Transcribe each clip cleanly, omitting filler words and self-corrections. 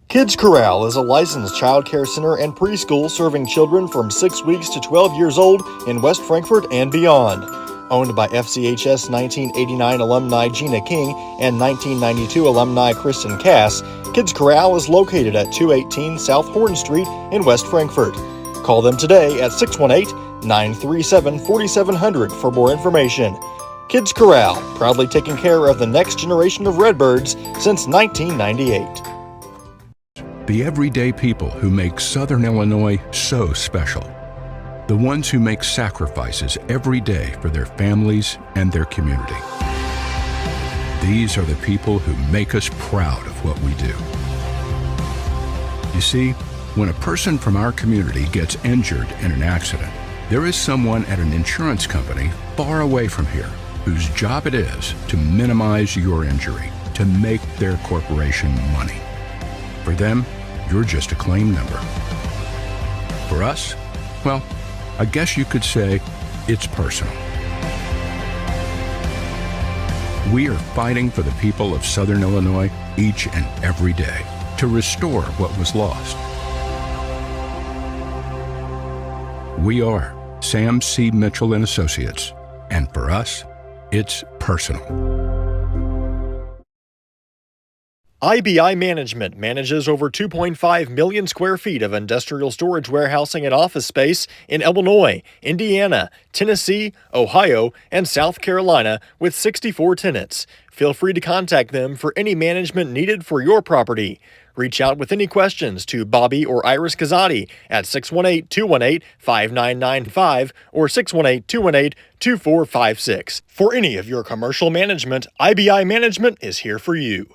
Kids Corral is a licensed child care center and preschool serving children from 6 weeks to 12 years old in West Frankfort and beyond. Owned by FCHS 1989 alumni Gina King and 1992 alumni Kristen Cass, Kids Corral is located at 218 South Horn Street in West Frankfort. Call them today at 618-937-4700 for more information. Kids Corral, proudly taking care of the next generation of Redbirds since 1998. The everyday people who make Southern Illinois so special. The ones who make sacrifices every day for their families and their community. These are the people who make us proud of what we do. You see, when a person from our community gets injured in an accident, there is someone at an insurance company far away from here whose job it is to minimize your injury, to make their corporation money. For them, you're just a claim number. For us, well, I guess you could say it's personal. We are fighting for the people of Southern Illinois each and every day to restore what was lost. We are Sam C. Mitchell and Associates, and for us, it's personal. IBI Management manages over 2.5 million square feet of industrial storage warehousing and office space in Illinois, Indiana, Tennessee, Ohio, and South Carolina with 64 tenants. Feel free to contact them for any management needed for your property. Reach out with any questions to Bobby or Iris Kazadi at 618-218-5995 or 618-218-2456. For any of your commercial management, IBI Management is here for you.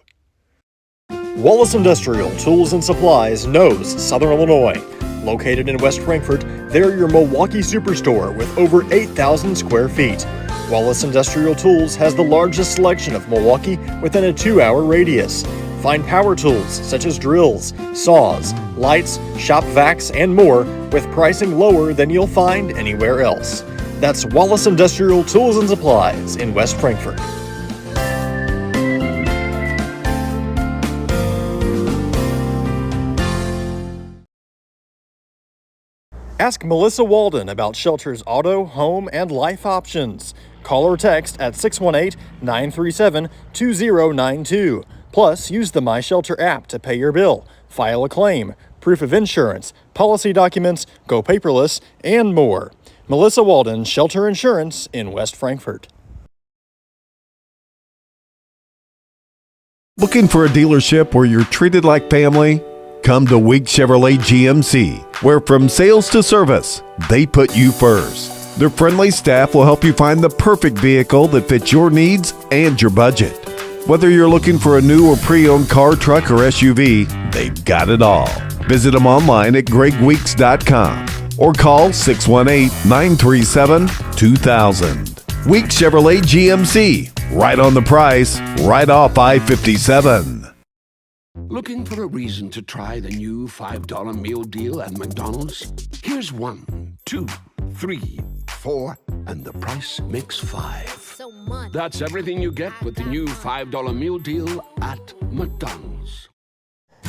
Wallace Industrial Tools and Supplies knows Southern Illinois. Located in West Frankfort, they're your Milwaukee superstore with over 8,000 square feet. Wallace Industrial Tools has the largest selection of Milwaukee within a 2-hour radius. Find power tools such as drills, saws, lights, shop vacs, and more with pricing lower than you'll find anywhere else. That's Wallace Industrial Tools and Supplies in West Frankfort. Ask Melissa Walden about Shelter's auto, home, and life options. Call or text at 618-937-2092. Plus, use the My Shelter app to pay your bill, file a claim, proof of insurance, policy documents, go paperless, and more. Melissa Walden, Shelter Insurance in West Frankfort. Looking for a dealership where you're treated like family? Come to Week Chevrolet GMC, where from sales to service, they put you first. Their friendly staff will help you find the perfect vehicle that fits your needs and your budget. Whether you're looking for a new or pre-owned car, truck, or SUV, they've got it all. Visit them online at gregweeks.com or call 618-937-2000. Week Chevrolet GMC, right on the price, right off I-57. Looking for a reason to try the new $5 meal deal at McDonald's? Here's 1, 2, 3, 4, and the price makes 5. So much. That's everything you get with the new $5 meal deal at McDonald's.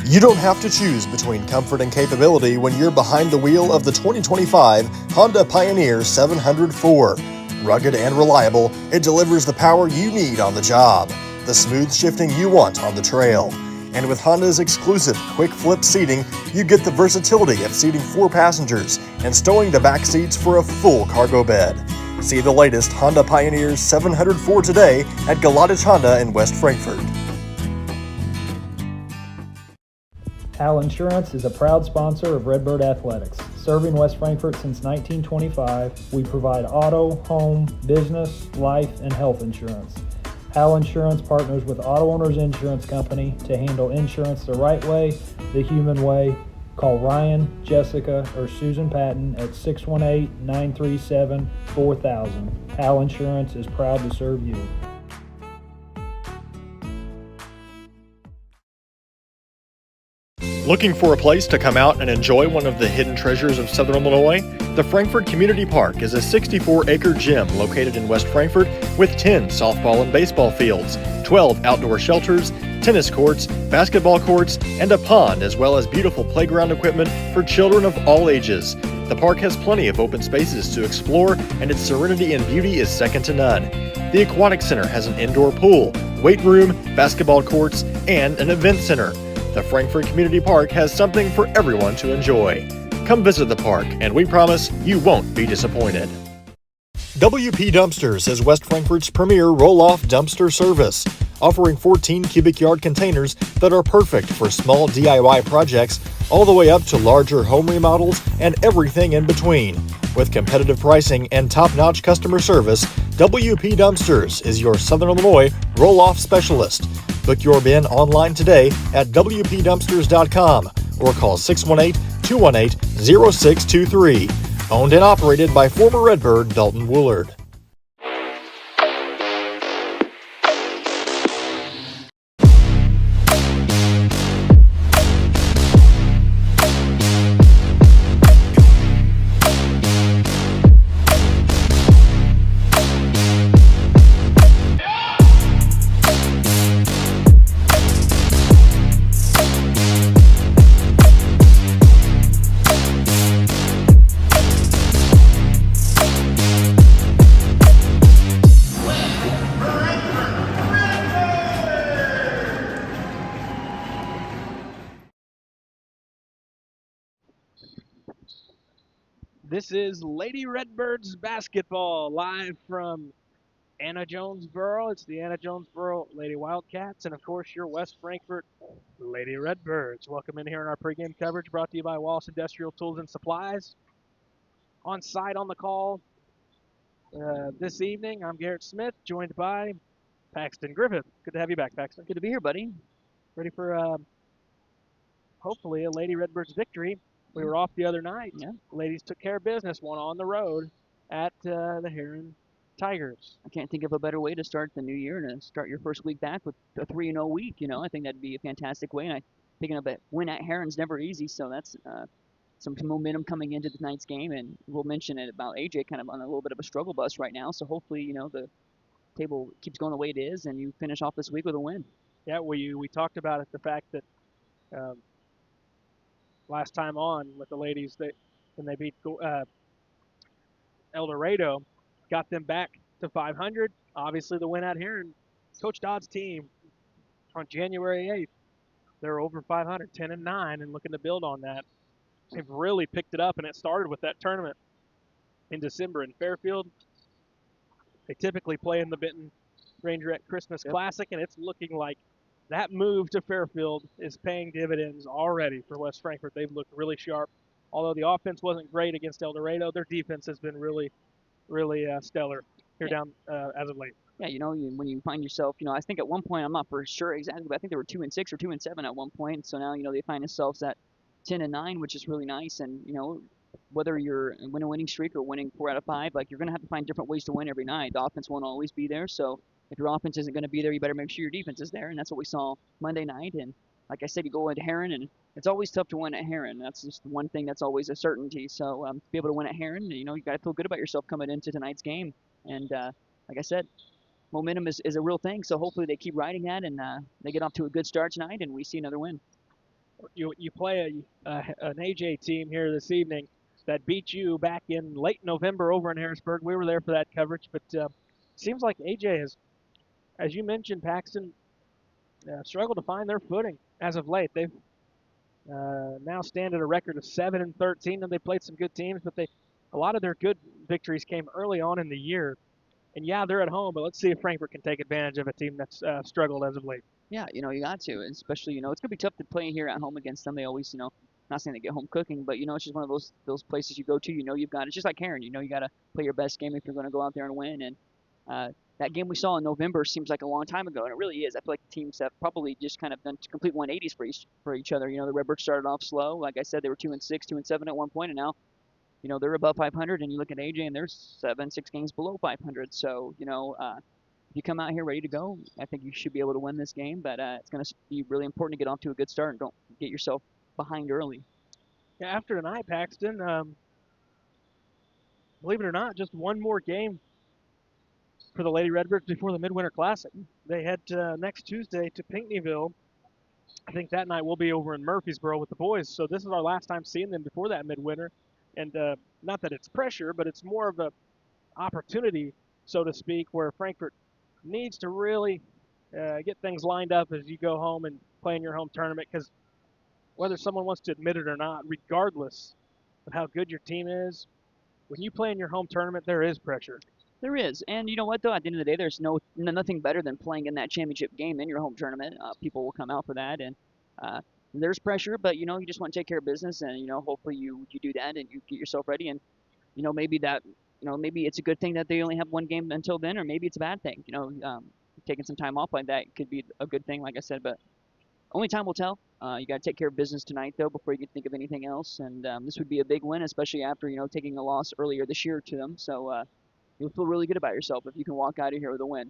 You don't have to choose between comfort and capability when you're behind the wheel of the 2025 Honda Pioneer 704. Rugged and reliable, it delivers the power you need on the job, the smooth shifting you want on the trail. And with Honda's exclusive quick flip seating, you get the versatility of seating 4 passengers and stowing the back seats for a full cargo bed. See the latest Honda Pioneer 704 today at Galadich Honda in West Frankfort. Hal Insurance is a proud sponsor of Redbird Athletics. Serving West Frankfort since 1925, we provide auto, home, business, life, and health insurance. Hal Insurance partners with Auto Owners Insurance Company to handle insurance the right way, the human way. Call Ryan, Jessica, or Susan Patton at 618-937-4000. Hal Insurance is proud to serve you. Looking for a place to come out and enjoy one of the hidden treasures of Southern Illinois? The Frankfort Community Park is a 64-acre gym located in West Frankfort with 10 softball and baseball fields, 12 outdoor shelters, tennis courts, basketball courts, and a pond, as well as beautiful playground equipment for children of all ages. The park has plenty of open spaces to explore, and its serenity and beauty is second to none. The Aquatic Center has an indoor pool, weight room, basketball courts, and an event center. The Frankfort Community Park has something for everyone to enjoy. Come visit the park, and we promise you won't be disappointed. WP Dumpsters is West Frankfort's premier roll-off dumpster service, offering 14 cubic yard containers that are perfect for small DIY projects all the way up to larger home remodels and everything in between. With competitive pricing and top-notch customer service, WP Dumpsters is your Southern Illinois roll-off specialist. Book your bin online today at WPDumpsters.com or call 618-218-0623. Owned and operated by former Redbird Dalton Woolard. This is Lady Redbirds basketball live from Anna-Jonesboro. It's the Anna-Jonesboro Lady Wildcats, and of course your West Frankfort Lady Redbirds. Welcome in here in our pregame coverage brought to you by Wallace Industrial Tools and Supplies. On site on the call this evening, I'm Garrett Smith, joined by Paxton Griffith. Good to have you back, Paxton. Good to be here, buddy. Ready for hopefully a Lady Redbirds victory. We were off the other night. Yeah. Ladies took care of business, one on the road at the Heron Tigers. I can't think of a better way to start the new year and to start your first week back with a 3-0 week. You know, I think that'd be a fantastic way. And thinking of it, win at Heron's never easy, so that's some momentum coming into tonight's game. And we'll mention it about AJ kind of on a little bit of a struggle bus right now. So hopefully, you know, the table keeps going the way it is, and you finish off this week with a win. Yeah, we talked about it, the fact that last time on with the ladies, when they beat El Dorado, got them back to 500. Obviously, the win out here, and Coach Dodd's team on January 8th, they're over 500, 10-9, and looking to build on that. They've really picked it up, and it started with that tournament in December in Fairfield. They typically play in the Benton Rangerette Christmas Classic, and it's looking like that move to Fairfield is paying dividends already for West Frankfort. They've looked really sharp. Although the offense wasn't great against El Dorado, their defense has been really stellar here down as of late. Yeah, you know, when you find yourself, you know, I think at one point, I'm not for sure exactly, but I think they were 2-6 or 2-7 at one point. So now, you know, they find themselves at 10-9, which is really nice. And, you know, whether you're in a winning streak or winning 4 out of 5, like you're going to have to find different ways to win every night. The offense won't always be there. So if your offense isn't going to be there, you better make sure your defense is there. And that's what we saw Monday night. And like I said, you go into Heron, and it's always tough to win at Heron. That's just one thing that's always a certainty. So to be able to win at Heron, you know, you got to feel good about yourself coming into tonight's game. And like I said, momentum is a real thing. So hopefully they keep riding that, and they get off to a good start tonight, and we see another win. You play an AJ team here this evening that beat you back in late November over in Harrisburg. We were there for that coverage, but seems like AJ has, as you mentioned, Paxton, struggled to find their footing as of late. They've now stand at a record of 7-13, and they played some good teams, but a lot of their good victories came early on in the year. And yeah, they're at home, but let's see if Frankfort can take advantage of a team that's struggled as of late. Yeah, you know, you got to, especially, you know, it's going to be tough to play here at home against them. They always, you know, not saying they get home cooking, but, you know, it's just one of those places you go to, you know, it's just like Heron, you know, you got to play your best game if you're going to go out there and win. And that game we saw in November seems like a long time ago, and it really is. I feel like the teams have probably just kind of done complete 180s for each other. You know, the Redbirds started off slow. Like I said, they were 2-6, 2-7 at one point, and now, you know, they're above 500, and you look at AJ, and they're 6 games below 500. So, you know, if you come out here ready to go, I think you should be able to win this game. But it's going to be really important to get off to a good start and don't get yourself behind early. Yeah, after tonight, Paxton, believe it or not, just one more game for the Lady Redbirds before the Midwinter Classic. They head next Tuesday to Pinckneyville. I think that night we'll be over in Murfreesboro with the boys. So this is our last time seeing them before that midwinter. And not that it's pressure, but it's more of a opportunity, so to speak, where Frankfort needs to really get things lined up as you go home and play in your home tournament. Because whether someone wants to admit it or not, regardless of how good your team is, when you play in your home tournament, there is pressure. There is, and you know what though? At the end of the day, there's nothing better than playing in that championship game in your home tournament. People will come out for that, and there's pressure, but you just want to take care of business, and hopefully you do that and you get yourself ready, and maybe maybe it's a good thing that they only have one game until then, or maybe it's a bad thing. Taking some time off like that could be a good thing, like I said, but only time will tell. You got to take care of business tonight though before you can think of anything else, and this would be a big win, especially after taking a loss earlier this year to them. So. You'll feel really good about yourself if you can walk out of here with a win.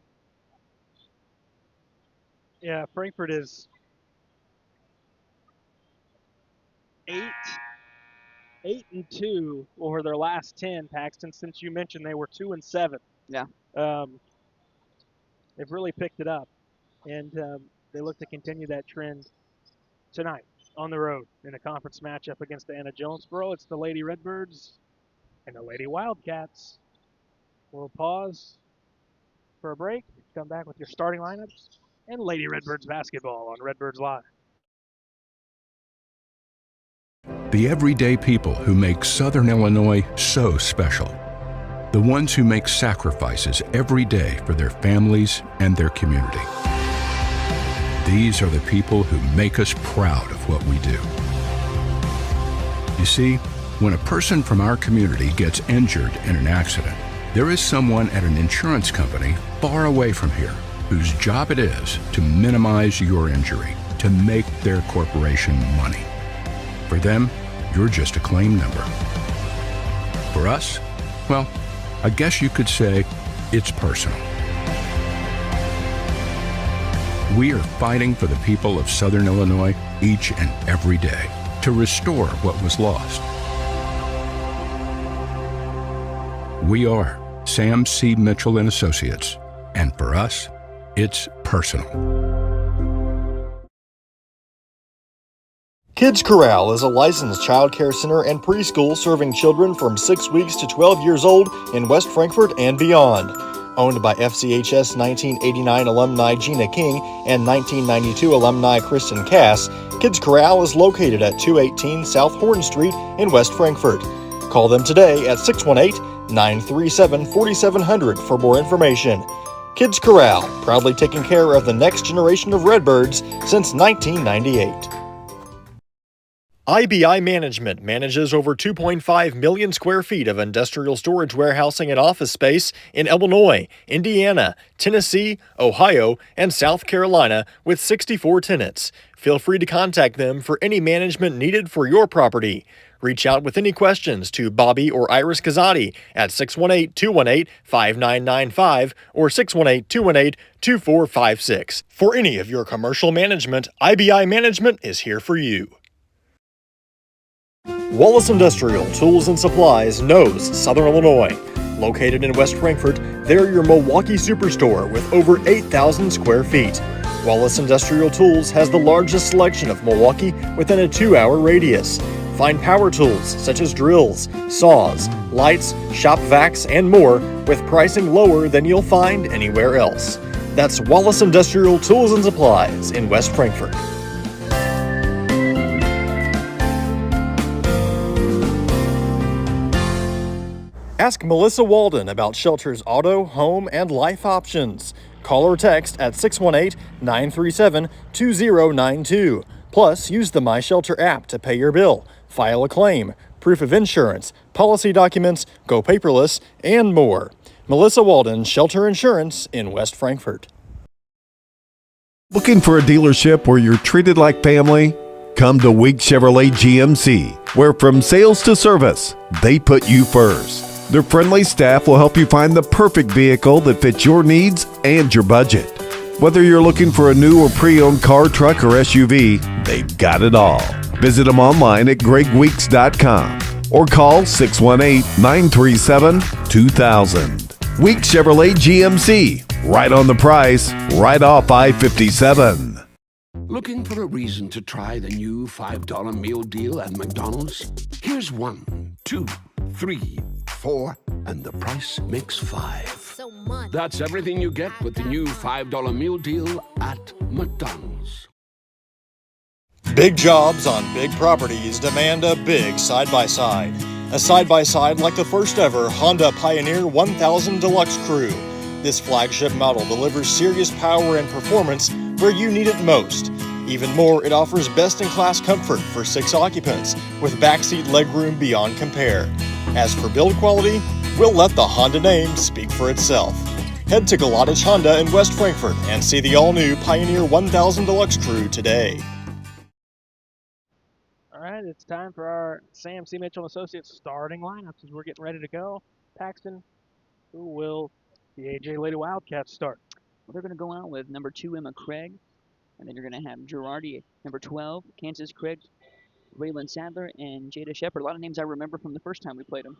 Yeah, Frankfort is 8-2 over their last 10, Paxton. Since you mentioned they were 2-7. Yeah. They've really picked it up, and they look to continue that trend tonight on the road in a conference matchup against the Anna-Jonesboro. It's the Lady Redbirds and the Lady Wildcats. We'll pause for a break, come back with your starting lineups, and Lady Redbirds basketball on Redbirds Live. The everyday people who make Southern Illinois so special. The ones who make sacrifices every day for their families and their community. These are the people who make us proud of what we do. You see, when a person from our community gets injured in an accident, there is someone at an insurance company far away from here whose job it is to minimize your injury, to make their corporation money. For them, you're just a claim number. For us, well, I guess you could say it's personal. We are fighting for the people of Southern Illinois each and every day to restore what was lost. We are Sam C. Mitchell and Associates, and for us, it's personal. Kids Corral is a licensed child care center and preschool serving children from 6 weeks to 12 years old in West Frankfort and beyond. Owned by FCHS 1989 alumni Gina King and 1992 alumni Kristen Cass, Kids Corral is located at 218 South Horn Street in West Frankfort. Call them today at 618-937-4700 for more information. Kids Corral, proudly taking care of the next generation of Redbirds since 1998. IBI Management manages over 2.5 million square feet of industrial storage warehousing and office space in Illinois, Indiana, Tennessee, Ohio, and South Carolina with 64 tenants. Feel free to contact them for any management needed for your property. Reach out with any questions to Bobby or Iris Kazadi at 618-218-5995 or 618-218-2456. For any of your commercial management, IBI Management is here for you. Wallace Industrial Tools and Supplies knows Southern Illinois. Located in West Frankfort, they're your Milwaukee superstore with over 8,000 square feet. Wallace Industrial Tools has the largest selection of Milwaukee within a 2-hour radius. Find power tools such as drills, saws, lights, shop vacs, and more with pricing lower than you'll find anywhere else. That's Wallace Industrial Tools and Supplies in West Frankfort. Ask Melissa Walden about Shelter's auto, home, and life options. Call or text at 618-937-2092. Plus, use the My Shelter app to pay your bill, file a claim, proof of insurance, policy documents, go paperless, and more. Melissa Walden, Shelter Insurance in West Frankfort. Looking for a dealership where you're treated like family? Come to Week Chevrolet GMC, where from sales to service, they put you first. Their friendly staff will help you find the perfect vehicle that fits your needs and your budget. Whether you're looking for a new or pre-owned car, truck, or SUV, they've got it all. Visit them online at gregweeks.com or call 618-937-2000. Week Chevrolet GMC. Right on the price, right off I-57. Looking for a reason to try the new $5 meal deal at McDonald's? Here's 1, 2, 3, 4, and the price makes 5. That's everything you get with the new $5 meal deal at McDonald's. Big jobs on big properties demand a big side-by-side. A side-by-side like the first ever Honda Pioneer 1000 Deluxe Crew. This flagship model delivers serious power and performance where you need it most. Even more, it offers best-in-class comfort for 6 occupants with backseat legroom beyond compare. As for build quality, we'll let the Honda name speak for itself. Head to Galatich Honda in West Frankfort and see the all-new Pioneer 1000 Deluxe Crew today. All right, it's time for our Sam C. Mitchell & Associates starting lineups as we're getting ready to go. Paxton, who will the AJ Lady Wildcats start? Well, they're going to go out with number 2, Emma Craig. And then you're going to have Girardi, number 12, Kansas Craig, Raylan Sadler, and Jada Shepard. A lot of names I remember from the first time we played them.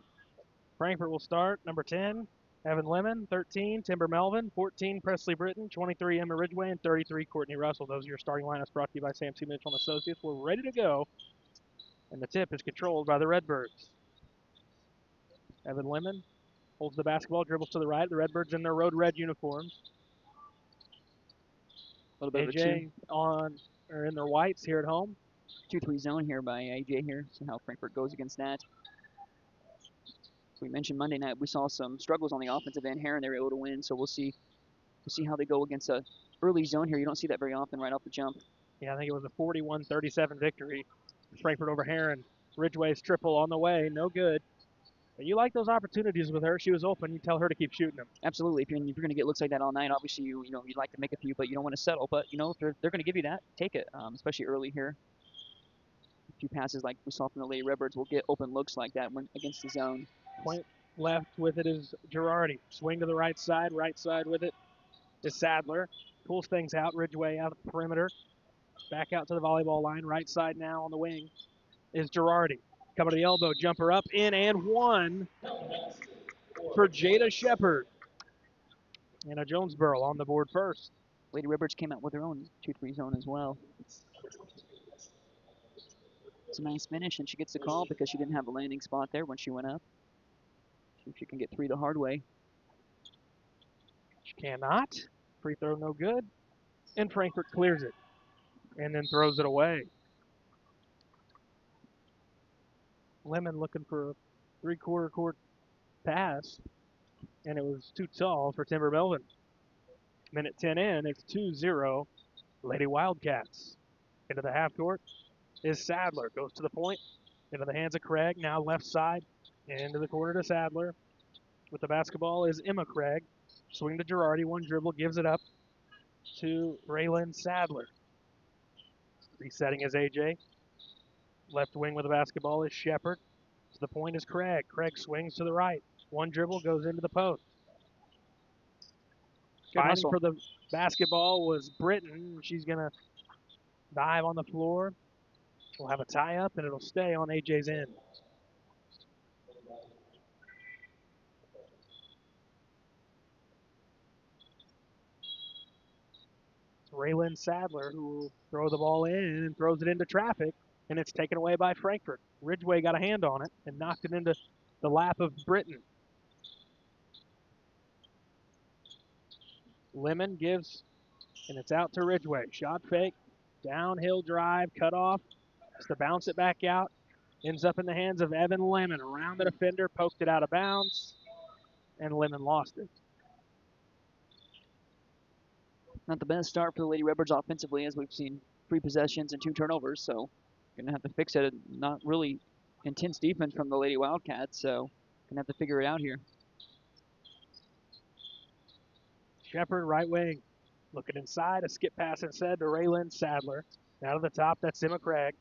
Frankfort will start. Number 10, Evan Lemon. 13, Timber Melvin. 14, Presley Britton. 23, Emma Ridgway. And 33, Courtney Russell. Those are your starting lineups brought to you by Sam C. Mitchell & Associates. We're ready to go. And the tip is controlled by the Redbirds. Evan Lemon holds the basketball, dribbles to the right. The Redbirds in their road red uniforms. A little bit AJ in their whites here at home. 2-3 zone here by AJ here. See how Frankfort goes against that. So we mentioned Monday night we saw some struggles on the offensive end here, and they were able to win. So we'll see how they go against a early zone here. You don't see that very often right off the jump. Yeah, I think it was a 41-37 victory. Frankfort over Heron. Ridgway's triple on the way, no good. But you like those opportunities with her. She was open. You tell her to keep shooting them. Absolutely. If you're going to get looks like that all night, obviously you'd like to make a few, but you don't want to settle. But if they're going to give you that, take it. Especially early here. A few passes like we saw from the Lady Redbirds will get open looks like that when against the zone. Point left with it is Girardi. Swing to the right side with it is Sadler. Pulls things out. Ridgway out of the perimeter. Back out to the volleyball line. Right side now on the wing is Girardi. Coming to the elbow, jumper up, in and one for Jada Shepard. Anna-Jonesboro on the board first. Lady Redbirds came out with their own 2-3 zone as well. It's a nice finish, and she gets the call because she didn't have a landing spot there when she went up. See if she can get 3 the hard way. She cannot. Free throw no good. And Frankfort clears it and then throws it away. Lemon looking for a 3/4 court pass, and it was too tall for Timber Melvin. Minute 10 in, it's 2-0 Lady Wildcats. Into the half court is Sadler. Goes to the point, into the hands of Craig. Now left side, into the corner to Sadler. With the basketball is Emma Craig. Swing to Girardi, one dribble, gives it up to Raylan Sadler. Resetting is AJ. Left wing with the basketball is Shepard. To the point is Craig. Craig swings to the right. One dribble goes into the post. Fighting for the basketball was Britton. She's going to dive on the floor. We'll have a tie-up, and it'll stay on AJ's end. It's Raylan Sadler who will throw the ball in and throws it into traffic, and it's taken away by Frankfort. Ridgway got a hand on it and knocked it into the lap of Britton. Lemon gives, and it's out to Ridgway. Shot fake, downhill drive, cut off. Has to bounce it back out. Ends up in the hands of Evan Lemon. Around the defender, poked it out of bounds, and Lemon lost it. Not the best start for the Lady Redbirds offensively, as we've seen 3 possessions and 2 turnovers. So going to have to fix it. Not really intense defense from the Lady Wildcats, so going to have to figure it out here. Shepard, right wing. Looking inside, a skip pass instead to Raylan Sadler. Now to the top, that's Emma Craig.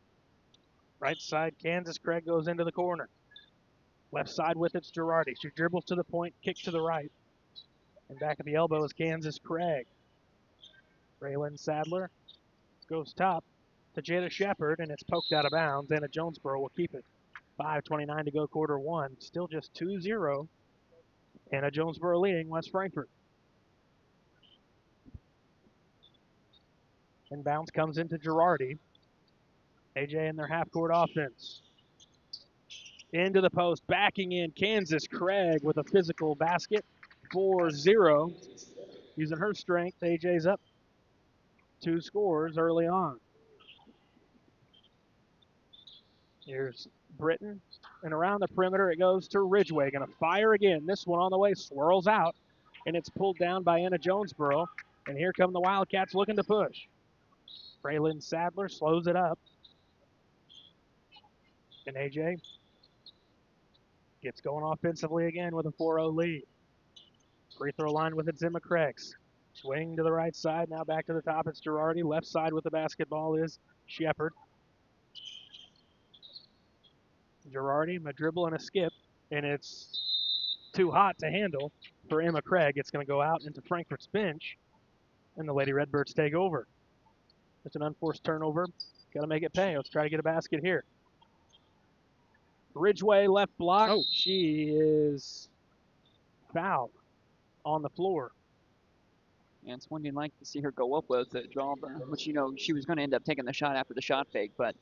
Right side, Kansas Craig goes into the corner. Left side with it's Girardi. She dribbles to the point, kick to the right. And back at the elbow is Kansas Craig. Raylan Sadler goes top to Jada Shepard, and it's poked out of bounds. Anna-Jonesboro will keep it. 5:29 to go, quarter one. Still just 2-0 Anna-Jonesboro leading West Frankfort. Inbounds comes into Girardi. AJ in their half-court offense. Into the post, backing in Kansas. Craig with a physical basket. 4-0. Using her strength, AJ's up 2 scores early on. Here's Britton, and around the perimeter it goes to Ridgeway. Going to fire again. This one on the way swirls out, and it's pulled down by Anna-Jonesboro. And here come the Wildcats looking to push. Braylon Sadler slows it up. And AJ gets going offensively again with a 4-0 lead. Free throw line with it, Zimma Craigs. Swing to the right side, now back to the top. It's Girardi. Left side with the basketball is Shepard. Girardi, a dribble and a skip, and it's too hot to handle for Emma Craig. It's going to go out into Frankfurt's bench, and the Lady Redbirds take over. It's an unforced turnover. Got to make it pay. Let's try to get a basket here. Ridgeway left block. Oh, she is fouled on the floor. And it's one you'd like to see her go up with, which, you know, she was going to end up taking the shot after the shot fake, but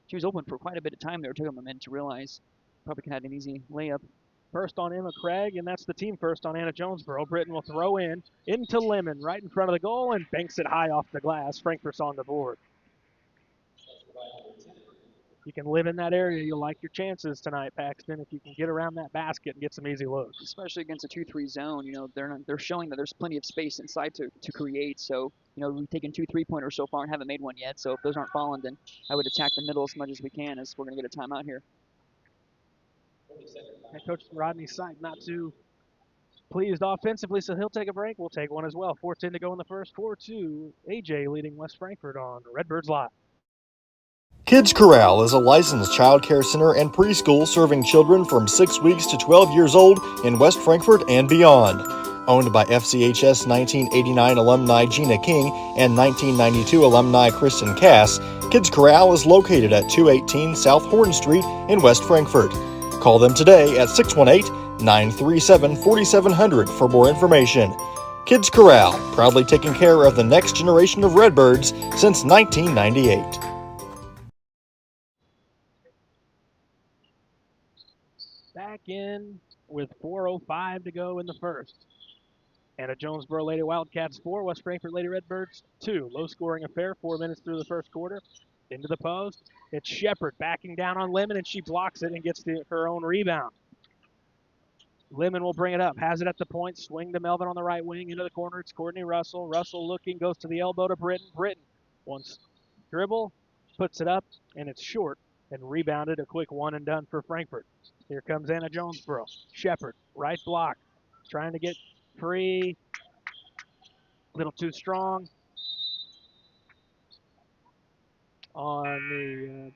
she was open for quite a bit of time there. It took them a minute to realize probably could have had an easy layup. First on Emma Craig, and that's the team first on Anna-Jonesboro. Britton will throw into Lemon, right in front of the goal, and banks it high off the glass. Frankfurt's on the board. You can live in that area, you'll like your chances tonight, Paxton, if you can get around that basket and get some easy looks. Especially against a 2-3 zone, you know, they're showing that there's plenty of space inside to create. So, you know, we've taken 2 3-pointers so far and haven't made one yet. So if those aren't falling, then I would attack the middle as much as we can, as we're going to get a timeout here. Head coach Rodney Syke not too pleased offensively, so he'll take a break. We'll take one as well. 4:10 to go in the first. 4-2. AJ leading West Frankfort on Redbirds Live. Kids Corral is a licensed child care center and preschool serving children from 6 weeks to 12 years old in West Frankfort and beyond. Owned by FCHS 1989 alumni Gina King and 1992 alumni Kristen Cass, Kids Corral is located at 218 South Horn Street in West Frankfort. Call them today at 618-937-4700 for more information. Kids Corral, proudly taking care of the next generation of Redbirds since 1998. Back in with 4:05 to go in the first. Anna-Jonesboro Lady Wildcats 4, West Frankfort Lady Redbirds 2. Low-scoring affair, 4 minutes through the first quarter. Into the post. It's Shepard backing down on Lemon, and she blocks it and gets her own rebound. Lemon will bring it up, has it at the point, swing to Melvin on the right wing, into the corner. It's Courtney Russell. Russell looking, goes to the elbow to Britton. Britton wants dribble, puts it up, and it's short, and rebounded. A quick one and done for Frankfort. Here comes Anna-Jonesboro. Shepard, right block, trying to get free. A little too strong on the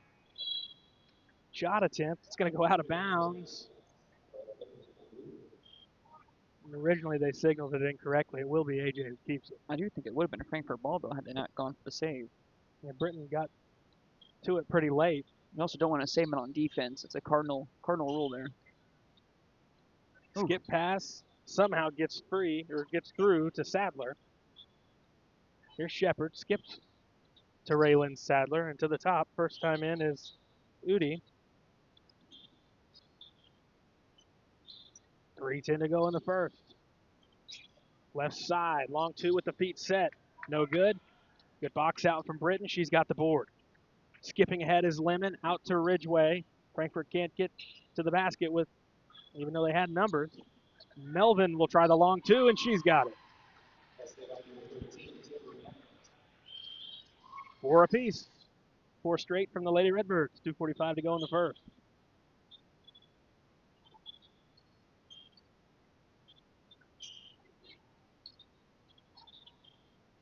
shot attempt. It's going to go out of bounds. Originally, they signaled it incorrectly. It will be AJ who keeps it. I do think it would have been a Frankfurt ball, though, had they not gone for the save. Yeah, Britton got to it pretty late. You also don't want to save it on defense. It's a cardinal rule there. Skip pass somehow gets free, or gets through to Sadler. Here's Shepard, skips to Raylan Sadler, and to the top. First time in is Udi. 3:10 to go in the first. Left side, long two with the feet set. No good. Good box out from Britton. She's got the board. Skipping ahead is Lemon, out to Ridgeway. Frankfurt can't get to the basket with, even though they had numbers. Melvin will try the long two, and she's got it. 4 apiece. 4 straight from the Lady Redbirds. 2:45 to go in the first.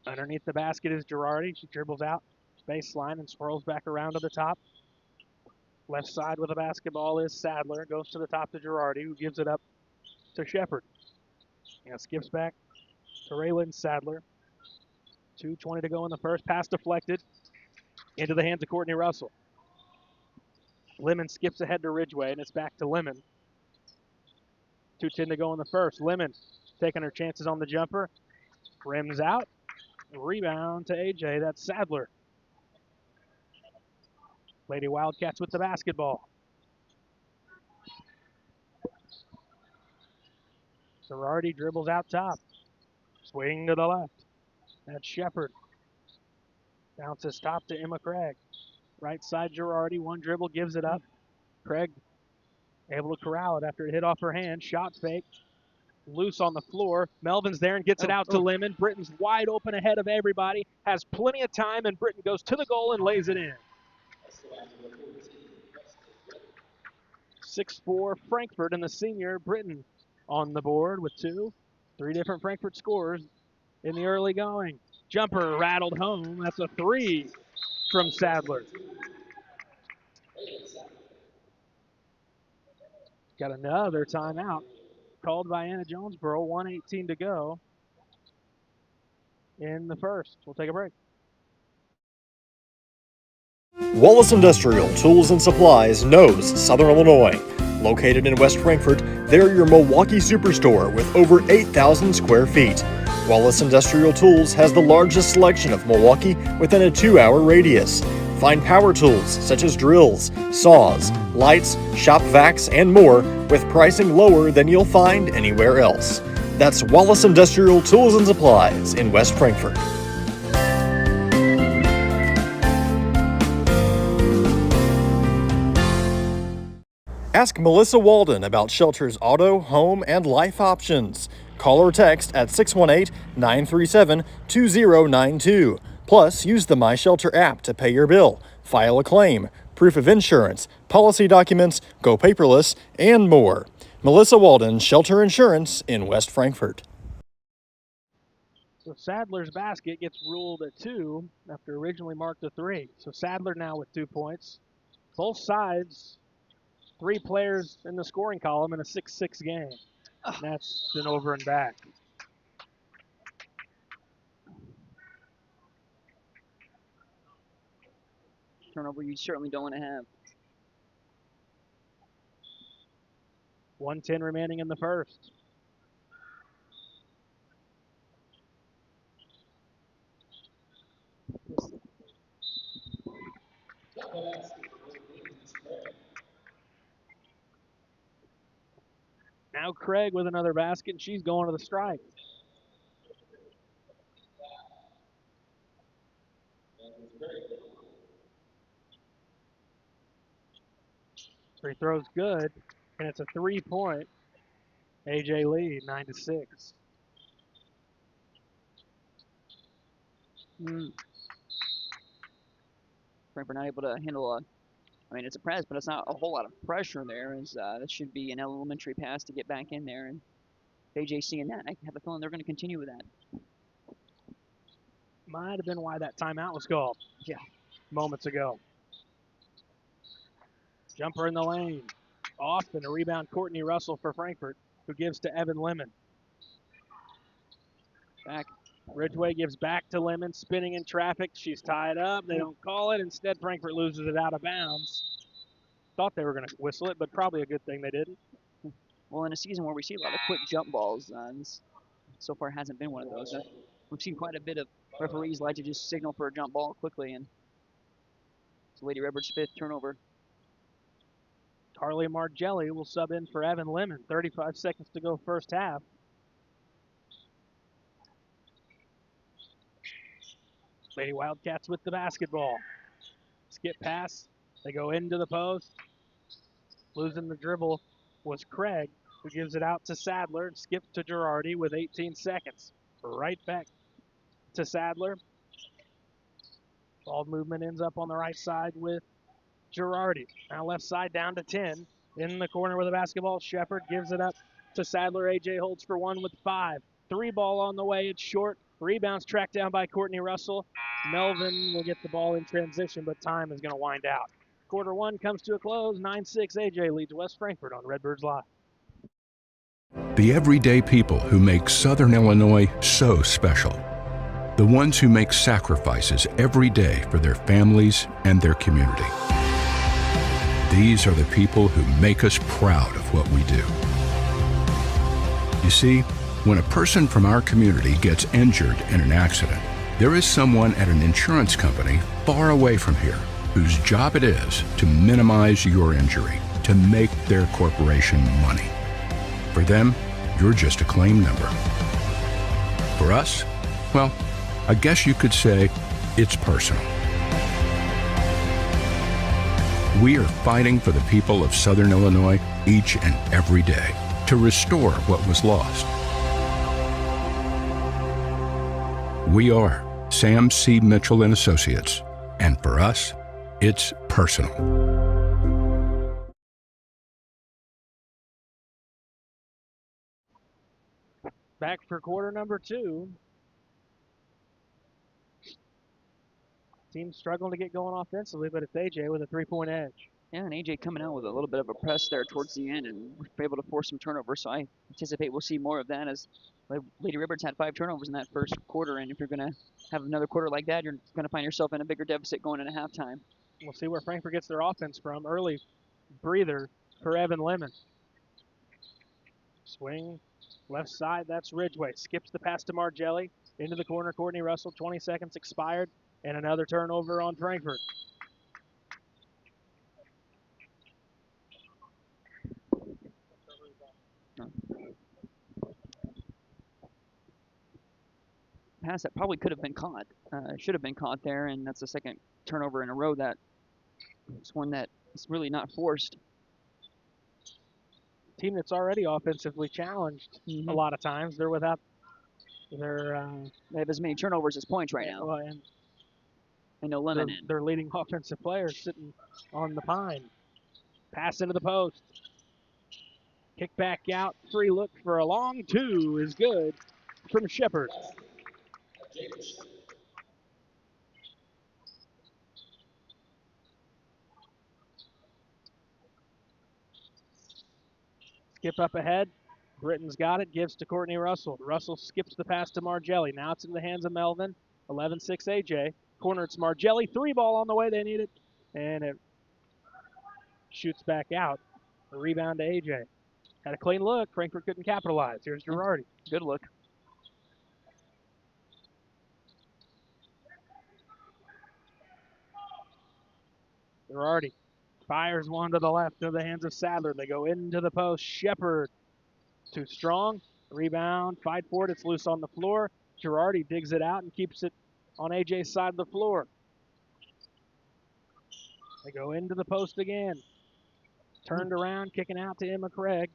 Underneath the basket is Girardi. She dribbles out baseline and swirls back around to the top. Left side with the basketball is Sadler. Goes to the top to Girardi, who gives it up to Shepard. Skips back to Raylan Sadler. 2:20 to go in the first. Pass deflected into the hands of Courtney Russell. Lemon skips ahead to Ridgeway, and it's back to Lemon. 2:10 to go in the first. Lemon taking her chances on the jumper. Rims out. Rebound to AJ. That's Sadler. Lady Wildcats with the basketball. Girardi dribbles out top. Swing to the left. That's Shepard. Bounces top to Emma Craig. Right side Girardi. One dribble, gives it up. Craig able to corral it after it hit off her hand. Shot fake. Loose on the floor. Melvin's there and gets it out to Lemon. Britton's wide open ahead of everybody. Has plenty of time, and Britton goes to the goal and lays it in. 6'4" Frankfurt, and the senior Britton on the board with two. Three different Frankfurt scores in the early going. Jumper rattled home. That's a three from Sadler. Got another timeout called by Anna-Jonesboro. 1:18 to go in the first. We'll take a break. Wallace Industrial Tools and Supplies knows Southern Illinois. Located in West Frankfort, they're your Milwaukee superstore with over 8,000 square feet. Wallace Industrial Tools has the largest selection of Milwaukee within a 2-hour radius. Find power tools such as drills, saws, lights, shop vacs, and more with pricing lower than you'll find anywhere else. That's Wallace Industrial Tools and Supplies in West Frankfort. Ask Melissa Walden about Shelter's auto, home, and life options. Call or text at 618-937-2092. Plus, use the My Shelter app to pay your bill, file a claim, proof of insurance, policy documents, go paperless, and more. Melissa Walden, Shelter Insurance in West Frankfort. So Sadler's basket gets ruled a 2 after originally marked a 3. So Sadler now with 2 points. Both sides, 3 players in the scoring column in a 6-6 game. And that's an over and back. Turnover you certainly don't want to have. 1:10 remaining in the first. Now Craig with another basket, and she's going to the strike. Free throw's good, and it's a 3-point AJ lead, 9-6. Frankfurt not able to handle it's a press, but it's not a whole lot of pressure there. That should be an elementary pass to get back in there. And AJ seeing that, I have a feeling they're going to continue with that. Might have been why that timeout was called. Yeah. Moments ago. Jumper in the lane. Off, and a rebound, Courtney Russell for Frankfurt, who gives to Evan Lemon. Back. Ridgeway gives back to Lemon, spinning in traffic. She's tied up. They don't call it. Instead, Frankfurt loses it out of bounds. Thought they were going to whistle it, but probably a good thing they didn't. Well, in a season where we see a lot of quick jump balls, this so far hasn't been one of those. We've seen quite a bit of referees like to just signal for a jump ball quickly, and it's Lady Redbird's 5th turnover. Carly Margelli will sub in for Evan Lemon. 35 seconds to go first half. Lady Wildcats with the basketball. Skip pass. They go into the post. Losing the dribble was Craig, who gives it out to Sadler. Skip to Girardi with 18 seconds. Right back to Sadler. Ball movement ends up on the right side with Girardi. Now left side down to 10. In the corner with the basketball, Shepard gives it up to Sadler. AJ holds for one with 5. 3 ball on the way. It's short. Rebounds tracked down by Courtney Russell. Melvin will get the ball in transition, but time is going to wind out. Quarter 1 comes to a close. 9-6. AJ leads West Frankfurt on Redbirds Live. The everyday people who make Southern Illinois so special. The ones who make sacrifices every day for their families and their community. These are the people who make us proud of what we do. You see, when a person from our community gets injured in an accident, there is someone at an insurance company far away from here whose job it is to minimize your injury, to make their corporation money. For them, you're just a claim number. For us, well, I guess you could say it's personal. We are fighting for the people of Southern Illinois each and every day to restore what was lost. We are Sam C. Mitchell and Associates, and for us, it's personal. Back for quarter number 2. Team's struggling to get going offensively, but it's AJ with a 3-point edge. Yeah, and AJ coming out with a little bit of a press there towards the end, and we're able to force some turnovers. So I anticipate we'll see more of that, as Lady Ribberts had 5 turnovers in that first quarter, and if you're going to have another quarter like that, you're going to find yourself in a bigger deficit going into halftime. We'll see where Frankfurt gets their offense from. Early breather for Evan Lemon. Swing left side, that's Ridgeway. Skips the pass to Margelli. Into the corner, Courtney Russell. 20 seconds expired, and another turnover on Frankfurt. Pass that probably could have been caught, should have been caught there, and that's the second turnover in a row. That it's one that is really not forced. Team that's already offensively challenged a lot of times. They're without their. They have as many turnovers as points right now. Well, and no Lemon in. Their leading offensive player sitting on the pine. Pass into the post. Kick back out. Free look for a long 2 is good from Shepard. Skip up ahead. Britton's got it. Gives to Courtney Russell. Russell skips the pass to Margelli. Now it's in the hands of Melvin. 11-6 AJ. Corner, it's Margelli. 3 ball on the way. They need it. And it shoots back out. A rebound to AJ. Had a clean look. Frankfurt couldn't capitalize. Here's Girardi. Good look. Girardi fires one to the left into the hands of Sadler. They go into the post. Shepard too strong. Rebound. Fight for it. It's loose on the floor. Girardi digs it out and keeps it on AJ's side of the floor. They go into the post again. Turned around, kicking out to Emma Craig.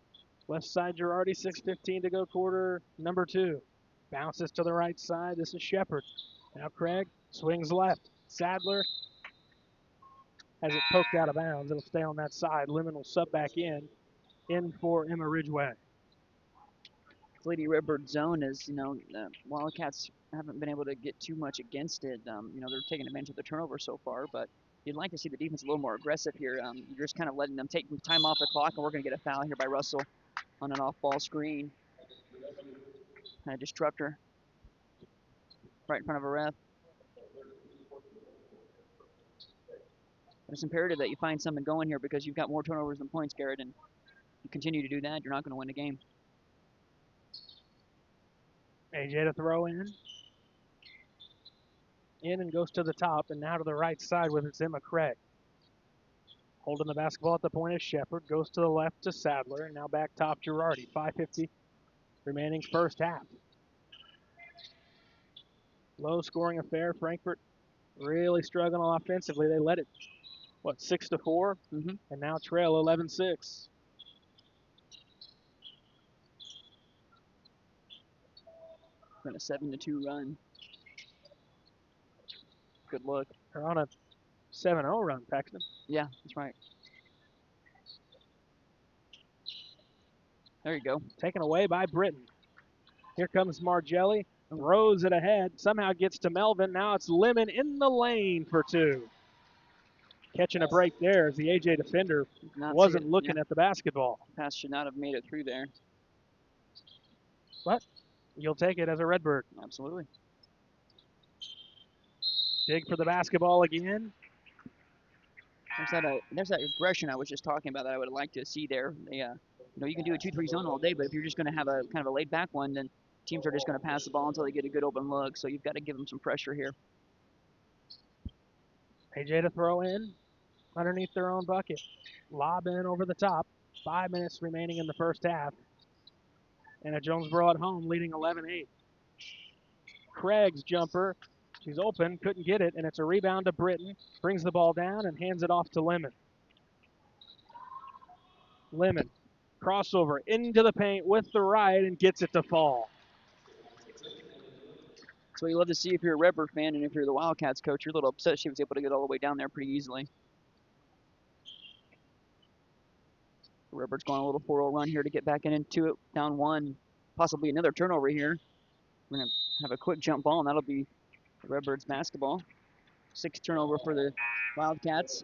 Left side Girardi, 6:15 to go, quarter number 2. Bounces to the right side. This is Shepard. Now Craig swings left. Sadler has it poked out of bounds. It'll stay on that side. Lemon will sub back in for Emma Ridgeway. Lady Redbird zone is, Wildcats haven't been able to get too much against it. They're taking advantage of the turnover so far, but you'd like to see the defense a little more aggressive here. You're just kind of letting them take time off the clock, and we're going to get a foul here by Russell on an off-ball screen. Kind of disrupt her right in front of a ref. It's imperative that you find something going here, because you've got more turnovers than points, Garrett, and you continue to do that, you're not going to win the game. AJ to throw in and goes to the top, and now to the right side with it's Emma Craig. Holding the basketball at the point is Shepard. Goes to the left to Sadler, and now back top Girardi. 5:50 remaining first half. Low scoring affair. Frankfurt really struggling offensively. They led it, 6-4? And now trail 11-6. Been a 7-2 run. Good look. They're on a 7-0 run, Paxton. Yeah, that's right. There you go. Taken away by Britton. Here comes Margelli. Throws it ahead. Somehow gets to Melvin. Now it's Lemon in the lane for 2. Catching a break there as the AJ defender wasn't looking at the basketball. Pass should not have made it through there. But you'll take it as a Redbird. Absolutely. Dig for the basketball again. There's that aggression I was just talking about that I would like to see there. They You can do a 2-3 zone all day, but if you're just going to have a kind of a laid back one, then teams are just going to pass the ball until they get a good open look. So you've got to give them some pressure here. AJ to throw in underneath their own bucket. Lob in over the top. 5 minutes remaining in the first half. Anna-Jonesboro at home leading 11-8. Craig's jumper. She's open, couldn't get it, and it's a rebound to Britton. Brings the ball down and hands it off to Lemon. Lemon, crossover into the paint with the right and gets it to fall. That's what you love to see if you're a Redbird fan, and if you're the Wildcats coach, you're a little upset she was able to get all the way down there pretty easily. The Redbirds going on a little 4-0 run here to get back into it, down 1, possibly another turnover here. We're going to have a quick jump ball, and that'll be the Redbirds basketball. 6th turnover for the Wildcats.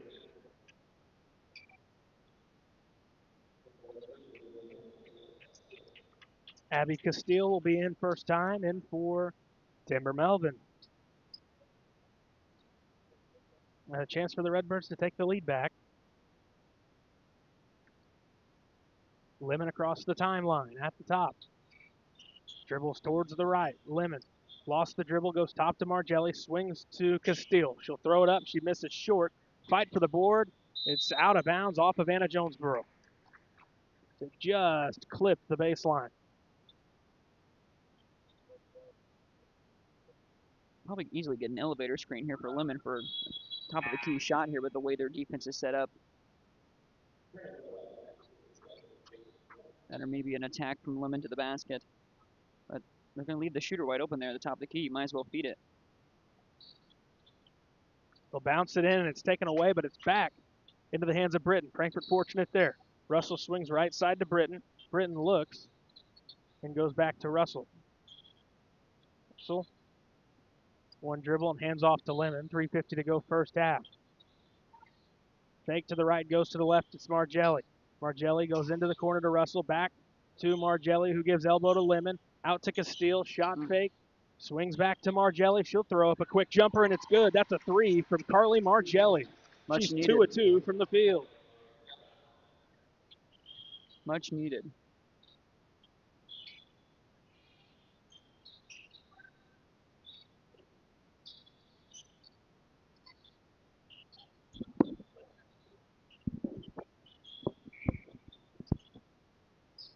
Abby Castile will be in first time, in for Timber Melvin. And a chance for the Redbirds to take the lead back. Lemon across the timeline at the top. Dribbles towards the right. Lemon lost the dribble, goes top to Margelli, swings to Castile. She'll throw it up. She misses short. Fight for the board. It's out of bounds off of Anna-Jonesboro. It just clipped the baseline. Probably easily get an elevator screen here for Lemon for top of the key shot here with the way their defense is set up. That or maybe an attack from Lemon to the basket. But they're going to leave the shooter wide open there at the top of the key. You might as well feed it. They'll bounce it in, and it's taken away, but it's back into the hands of Britton. Frankfurt fortunate there. Russell swings right side to Britton. Britton looks and goes back to Russell. Russell, one dribble and hands off to Lemon. 3:50 to go first half. Fake to the right, goes to the left. It's Margelli. Margelli goes into the corner to Russell. Back to Margelli, who gives elbow to Lemon. Out to Castile. Shot fake. Swings back to Margelli. She'll throw up a quick jumper, and it's good. That's a 3 from Carly Margelli. She's needed. 2 of 2 from the field. Much needed.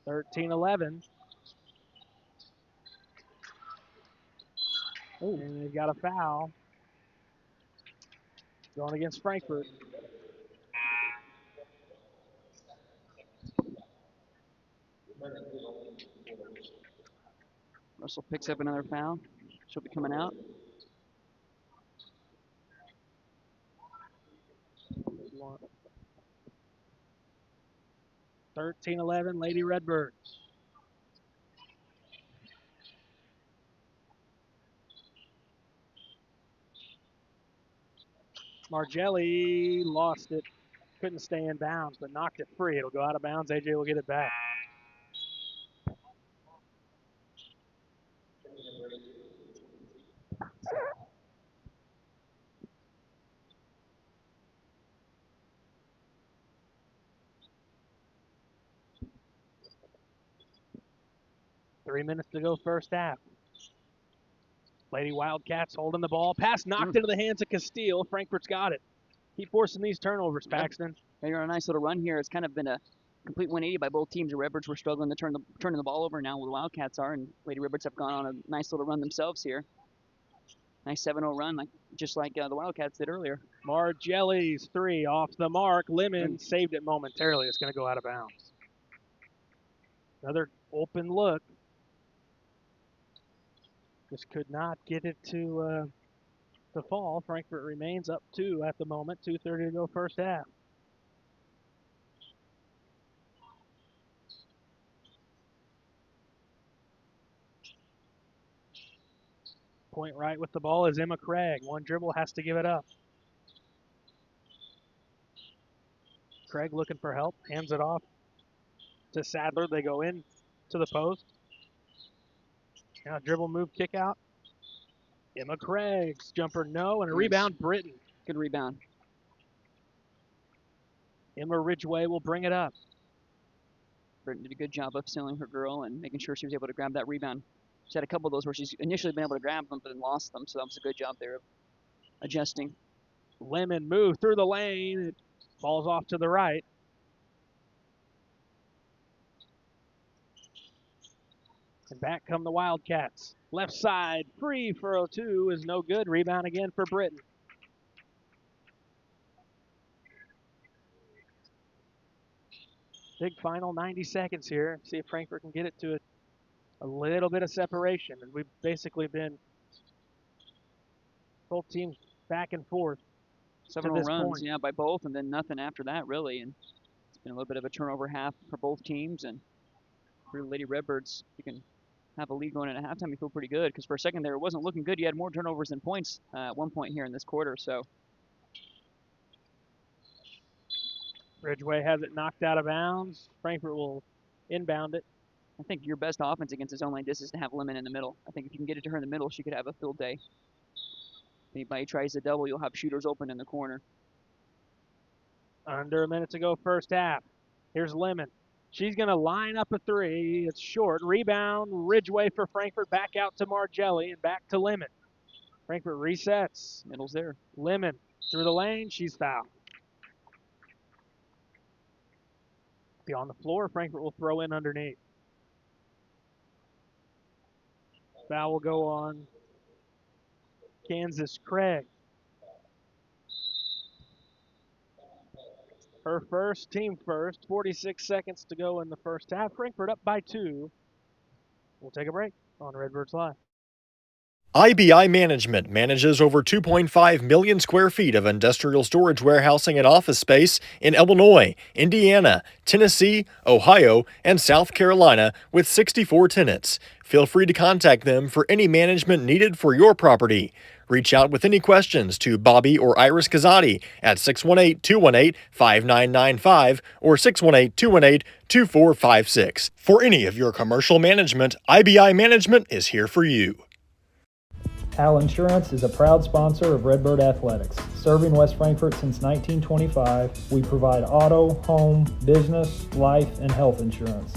(13-11). And they've got a foul going against Frankfurt. Russell picks up another foul. She'll be coming out. One. 13-11, Lady Redbirds. Margelli lost it. Couldn't stay in bounds, but knocked it free. It'll go out of bounds. AJ will get it back. Three minutes to go first half. Lady Wildcats holding the ball. Pass knocked into the hands of Castile. Frankfurt's got it. Keep forcing these turnovers, Paxton. They're on a nice little run here. It's kind of been a complete 180 by both teams. The Redbirds were struggling to turning the ball over. Now the Wildcats are, and Lady Redbirds have gone on a nice little run themselves here. Nice 7-0 run, just like the Wildcats did earlier. Margelli's 3 off the mark. Lemon saved it momentarily. It's going to go out of bounds. Another open look. Just could not get it to fall. Frankfurt remains up 2 at the moment. 2:30 to go first half. Point right with the ball is Emma Craig. One dribble, has to give it up. Craig looking for help. Hands it off to Sadler. They go in to the post. Now dribble move, kick out. Emma Craig's jumper, no, and a rebound, Britton. Good rebound. Emma Ridgway will bring it up. Britton did a good job of sealing her girl and making sure she was able to grab that rebound. She's had a couple of those where she's initially been able to grab them but then lost them, so that was a good job there of adjusting. Lemon moved through the lane. It falls off to the right. And back come the Wildcats. Left side, free for 2 is no good. Rebound again for Britton. Big final 90 seconds here. See if Frankfurt can get it to a little bit of separation. And we've basically been both teams back and forth. 7 runs, yeah, by both, and then nothing after that, really. And it's been a little bit of a turnover half for both teams. And for the Lady Redbirds, you can have a lead going into halftime. You feel pretty good because for a second there, it wasn't looking good. You had more turnovers than points at one point here in this quarter. So Ridgeway has it knocked out of bounds. Frankfurt will inbound it. I think your best offense against the zone like this is to have Lemon in the middle. I think if you can get it to her in the middle, she could have a field day. If anybody tries to double, you'll have shooters open in the corner. Under a minute to go first half. Here's Lemon. She's going to line up a 3. It's short. Rebound, Ridgeway for Frankfurt. Back out to Margelli and back to Lemon. Frankfurt resets. Middle's there. Lemon through the lane. She's fouled. Be on the floor. Frankfurt will throw in underneath. Foul will go on Kansas Craig. Her first, team first. 46 seconds to go in the first half. Frankfurt up by 2. We'll take a break on Redbirds Live. IBI Management manages over 2.5 million square feet of industrial storage warehousing and office space in Illinois, Indiana, Tennessee, Ohio, and South Carolina with 64 tenants. Feel free to contact them for any management needed for your property. Reach out with any questions to Bobby or Iris Kazadi at 618-218-5995 or 618-218-2456. For any of your commercial management, IBI Management is here for you. Al Insurance is a proud sponsor of Redbird Athletics. Serving West Frankfort since 1925, we provide auto, home, business, life, and health insurance.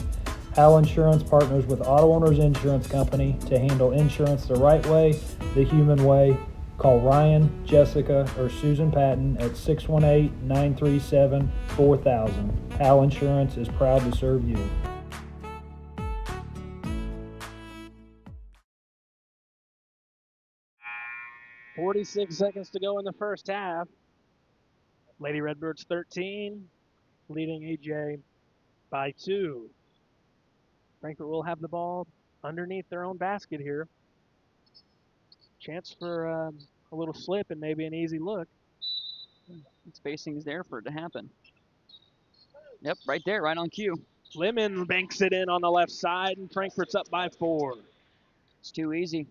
Al Insurance partners with Auto Owners Insurance Company to handle insurance the right way, the human way. Call Ryan, Jessica, or Susan Patton at 618-937-4000. Al Insurance is proud to serve you. .46 seconds to go in the first half. Lady Redbirds 13, leading AJ by 2. Frankfurt will have the ball underneath their own basket here. Chance for a little slip and maybe an easy look. Spacing is there for it to happen. Yep, right there, right on cue. Lemon banks it in on the left side, and Frankfurt's up by 4. It's too easy.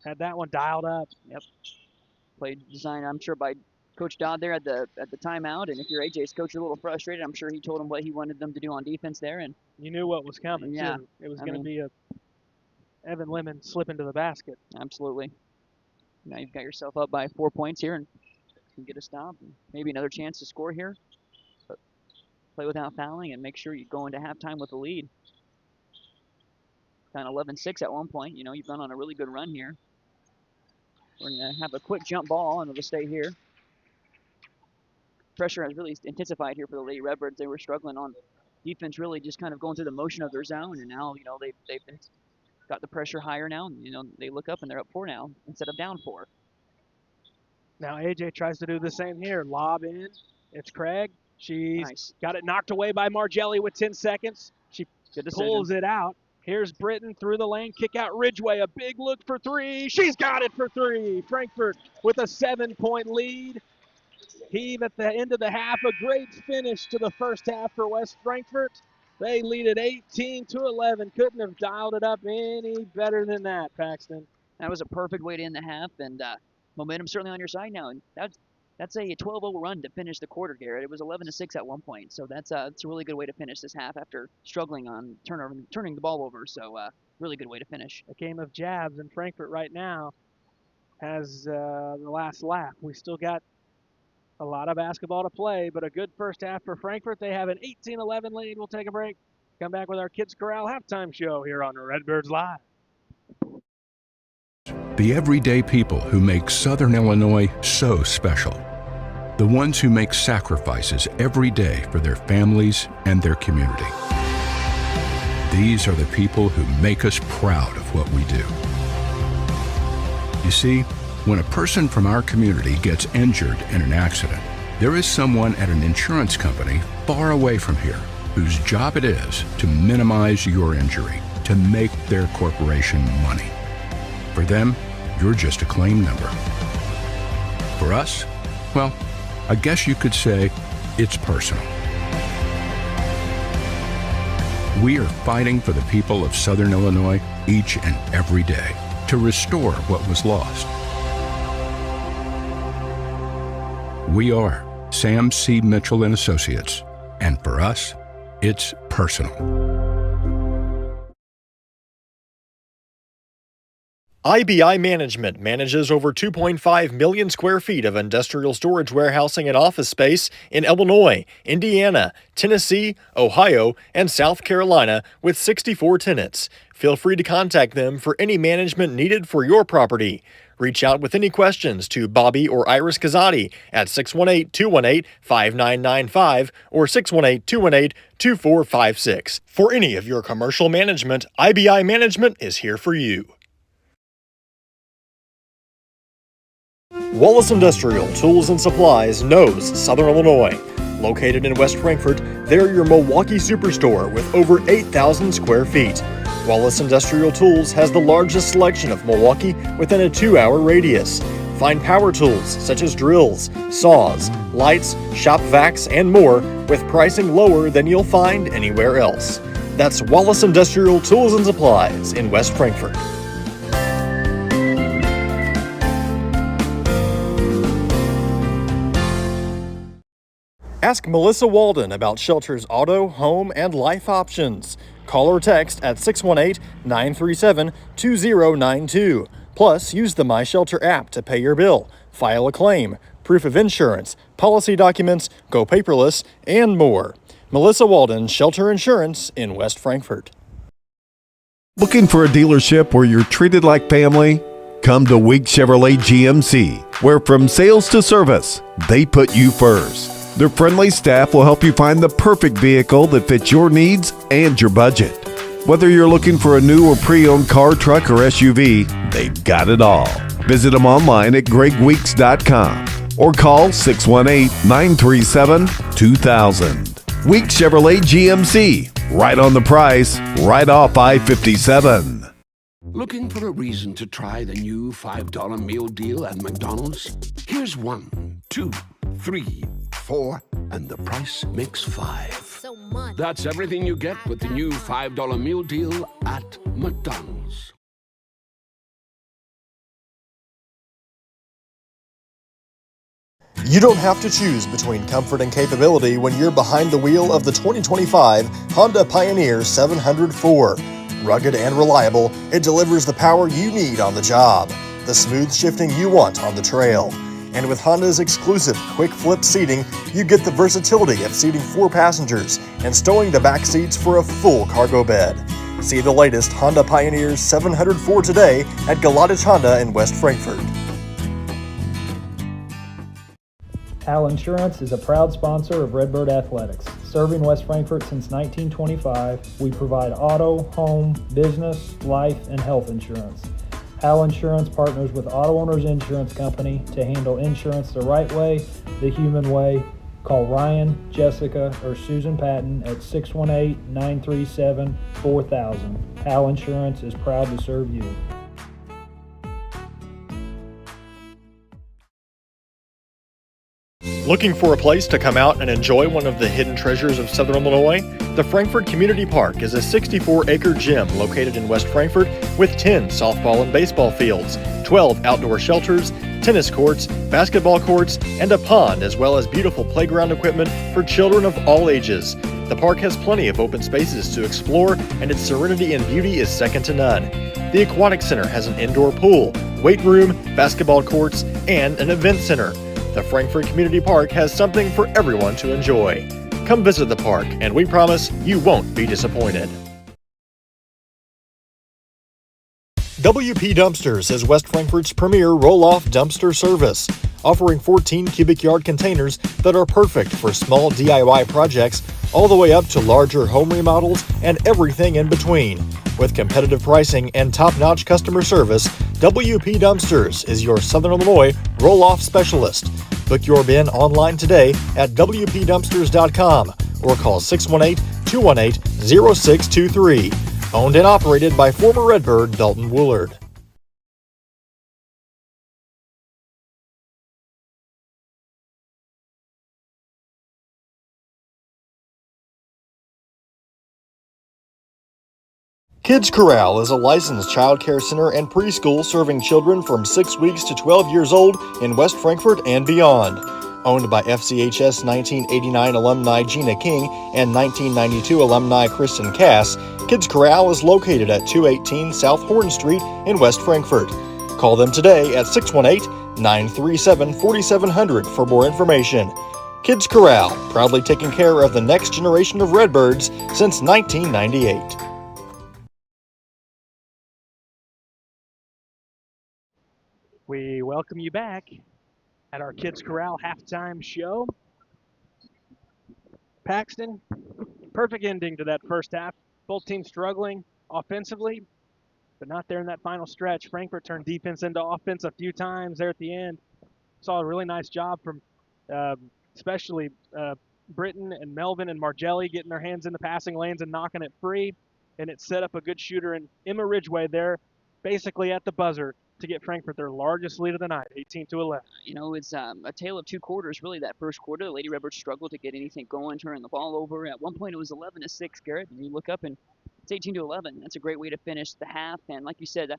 Had that one dialed up. Yep. Played design, I'm sure, by Coach Dodd there at the timeout. And if you're AJ's coach, you're a little frustrated. I'm sure he told him what he wanted them to do on defense there. And you knew what was coming. Yeah, too. It was going to be a Evan Lemon slip into the basket. Absolutely. Now you've got yourself up by 4 points here and can get a stop. And maybe another chance to score here. But play without fouling and make sure you go into halftime with a lead. Down 11-6 at one point. You know, you've gone on a really good run here. We're going to have a quick jump ball, and it'll stay here. Pressure has really intensified here for the Lady Redbirds. They were struggling on defense, really just kind of going through the motion of their zone, and now, you know, they've got the pressure higher now, and, you know, they look up and they're up 4 now instead of down 4. Now AJ tries to do the same here. Lob in. It's Craig. She's got it knocked away by Margelli with 10 seconds. She pulls it out. Here's Britton through the lane, kick out Ridgeway, a big look for 3. She's got it for 3. Frankfurt with a 7-point lead. Heave at the end of the half, a great finish to the first half for West Frankfurt. They lead at 18-11. Couldn't have dialed it up any better than that, Paxton. That was a perfect way to end the half, and momentum certainly on your side now. And that's a 12-0 run to finish the quarter, Garrett. It was 11-6 at one point, so that's a really good way to finish this half after struggling on turning the ball over. So really good way to finish. A game of jabs, and Frankfurt right now has the last lap. We still got A lot of basketball to play, but a good first half for Frankfort. They have an 18-11 lead. We'll take a break. Come back with our Kids Corral halftime show here on Redbirds Live. The everyday people who make Southern Illinois so special. The ones who make sacrifices every day for their families and their community. These are the people who make us proud of what we do. You see, when a person from our community gets injured in an accident, there is someone at an insurance company far away from here whose job it is to minimize your injury, to make their corporation money. For them, you're just a claim number. For us, well, I guess you could say it's personal. We are fighting for the people of Southern Illinois each and every day to restore what was lost. We are Sam C. Mitchell and Associates, and for us, it's personal. IBI Management manages over 2.5 million square feet of industrial storage warehousing and office space in Illinois, Indiana, Tennessee, Ohio, and South Carolina with 64 tenants. Feel free to contact them for any management needed for your property. Reach out with any questions to Bobby or Iris Kazadi at 618-218-5995 or 618-218-2456. For any of your commercial management, IBI Management is here for you. Wallace Industrial Tools and Supplies knows Southern Illinois. Located in West Frankfort, they're your Milwaukee superstore with over 8,000 square feet. Wallace Industrial Tools has the largest selection of Milwaukee within a 2-hour radius. Find power tools such as drills, saws, lights, shop vacs, and more with pricing lower than you'll find anywhere else. That's Wallace Industrial Tools and Supplies in West Frankfort. Ask Melissa Walden about Shelter's auto, home, and life options. Call or text at 618-937-2092. Plus, use the My Shelter app to pay your bill, file a claim, proof of insurance, policy documents, go paperless, and more. Melissa Walden, Shelter Insurance in West Frankfort. Looking for a dealership where you're treated like family? Come to Week Chevrolet GMC, where from sales to service, they put you first. Their friendly staff will help you find the perfect vehicle that fits your needs and your budget. Whether you're looking for a new or pre-owned car, truck, or SUV, they've got it all. Visit them online at gregweeks.com or call 618-937-2000. Week Chevrolet GMC, right on the price, right off I-57. Looking for a reason to try the new $5 meal deal at McDonald's? Here's 1, 2, 3, 4, and the price makes 5. That's everything you get with the new $5 meal deal at McDonald's. You don't have to choose between comfort and capability when you're behind the wheel of the 2025 Honda Pioneer 704. Rugged and reliable, it delivers the power you need on the job, the smooth shifting you want on the trail. And with Honda's exclusive quick flip seating, you get the versatility of seating 4 passengers and stowing the back seats for a full cargo bed. See the latest Honda Pioneer 704 today at Galatich Honda in West Frankfort. Al Insurance is a proud sponsor of Redbird Athletics. Serving West Frankfort since 1925, we provide auto, home, business, life, and health insurance. Al Insurance partners with Auto Owners Insurance Company to handle insurance the right way, the human way. Call Ryan, Jessica, or Susan Patton at 618-937-4000. Al Insurance is proud to serve you. Looking for a place to come out and enjoy one of the hidden treasures of Southern Illinois? The Frankfort Community Park is a 64-acre gym located in West Frankfort with 10 softball and baseball fields, 12 outdoor shelters, tennis courts, basketball courts, and a pond, as well as beautiful playground equipment for children of all ages. The park has plenty of open spaces to explore, and its serenity and beauty is second to none. The Aquatic Center has an indoor pool, weight room, basketball courts, and an event center. The Frankfort Community Park has something for everyone to enjoy. Come visit the park, and we promise you won't be disappointed. WP Dumpsters is West Frankfort's premier roll-off dumpster service, offering 14 cubic yard containers that are perfect for small DIY projects all the way up to larger home remodels and everything in between. With competitive pricing and top-notch customer service, WP Dumpsters is your Southern Illinois roll-off specialist. Book your bin online today at WPDumpsters.com or call 618-218-0623. Owned and operated by former Redbird Dalton Woolard. Kids Corral is a licensed child care center and preschool serving children from 6 weeks to 12 years old in West Frankfort and beyond. Owned by FCHS 1989 alumni Gina King and 1992 alumni Kristen Cass, Kids Corral is located at 218 South Horn Street in West Frankfort. Call them today at 618-937-4700 for more information. Kids Corral, proudly taking care of the next generation of Redbirds since 1998. We welcome you back at our Kids Corral halftime show. Paxton, perfect ending to that first half. Both teams struggling offensively, but not there in that final stretch. Frankfort turned defense into offense a few times there at the end. Saw a really nice job from especially Britton and Melvin and Margelli getting their hands in the passing lanes and knocking it free. And it set up a good shooter in Emma Ridgway there, basically at the buzzer, to get Frankfort their largest lead of the night, 18-11. You know, it's a tale of two quarters, really. That first quarter, the Lady Redbirds struggled to get anything going, turning the ball over. At one point, it was 11-6, Garrett, and you look up and it's 18-11. That's a great way to finish the half. And like you said,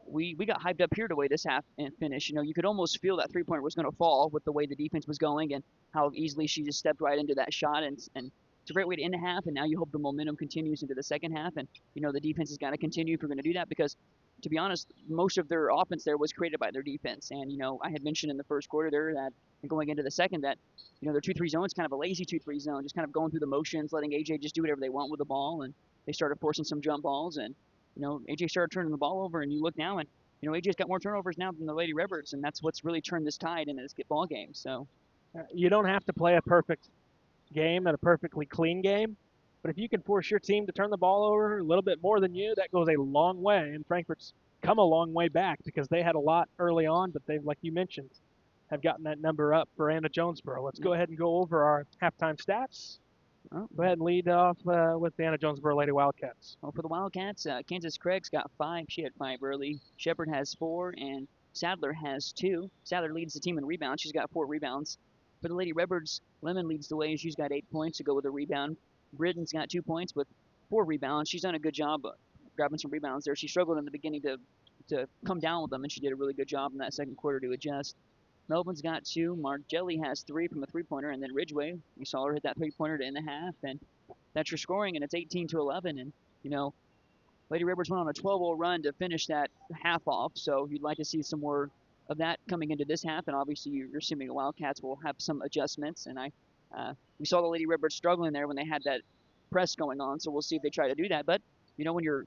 we got hyped up here the way this half and finish. You know, you could almost feel that three-pointer was going to fall with the way the defense was going and how easily she just stepped right into that shot. And it's a great way to end the half. And now you hope the momentum continues into the second half. And, you know, the defense has got to continue if we're going to do that because, to be honest, most of their offense there was created by their defense. And, you know, I had mentioned in the first quarter there that, and going into the second, that, you know, their 2-3 zone is kind of a lazy 2-3 zone, just kind of going through the motions, letting AJ just do whatever they want with the ball. And they started forcing some jump balls. And, you know, AJ started turning the ball over. And you look now, and, you know, AJ's got more turnovers now than the Lady Redbirds. And that's what's really turned this tide into this ball game. So you don't have to play a perfect game and a perfectly clean game. But if you can force your team to turn the ball over a little bit more than you, that goes a long way. And Frankfort's come a long way back because they had a lot early on, but they've, like you mentioned, have gotten that number up for Anna-Jonesboro. Let's go ahead and go over our halftime stats. Go ahead and lead off with the Anna-Jonesboro Lady Wildcats. Well, for the Wildcats, Kansas Craig's got 5. She had 5 early. Shepard has 4, and Sadler has 2. Sadler leads the team in rebounds. She's got 4 rebounds. For the Lady Redbirds, Lemon leads the way. She's got 8 points to go with a rebound. Britton's got 2 points with 4 rebounds. She's done a good job grabbing some rebounds there. She struggled in the beginning to come down with them, and she did a really good job in that second quarter to adjust. Melvin's got 2. Margelli has 3 from a three-pointer, and then Ridgway, we saw her hit that three-pointer to end the half, and that's your scoring, and it's 18-11. And, you know, Lady Redbirds went on a 12-0 run to finish that half off, so you'd like to see some more of that coming into this half, and obviously you're assuming the Wildcats will have some adjustments, and we saw the Lady Redbirds struggling there when they had that press going on, so we'll see if they try to do that. But, you know, when you're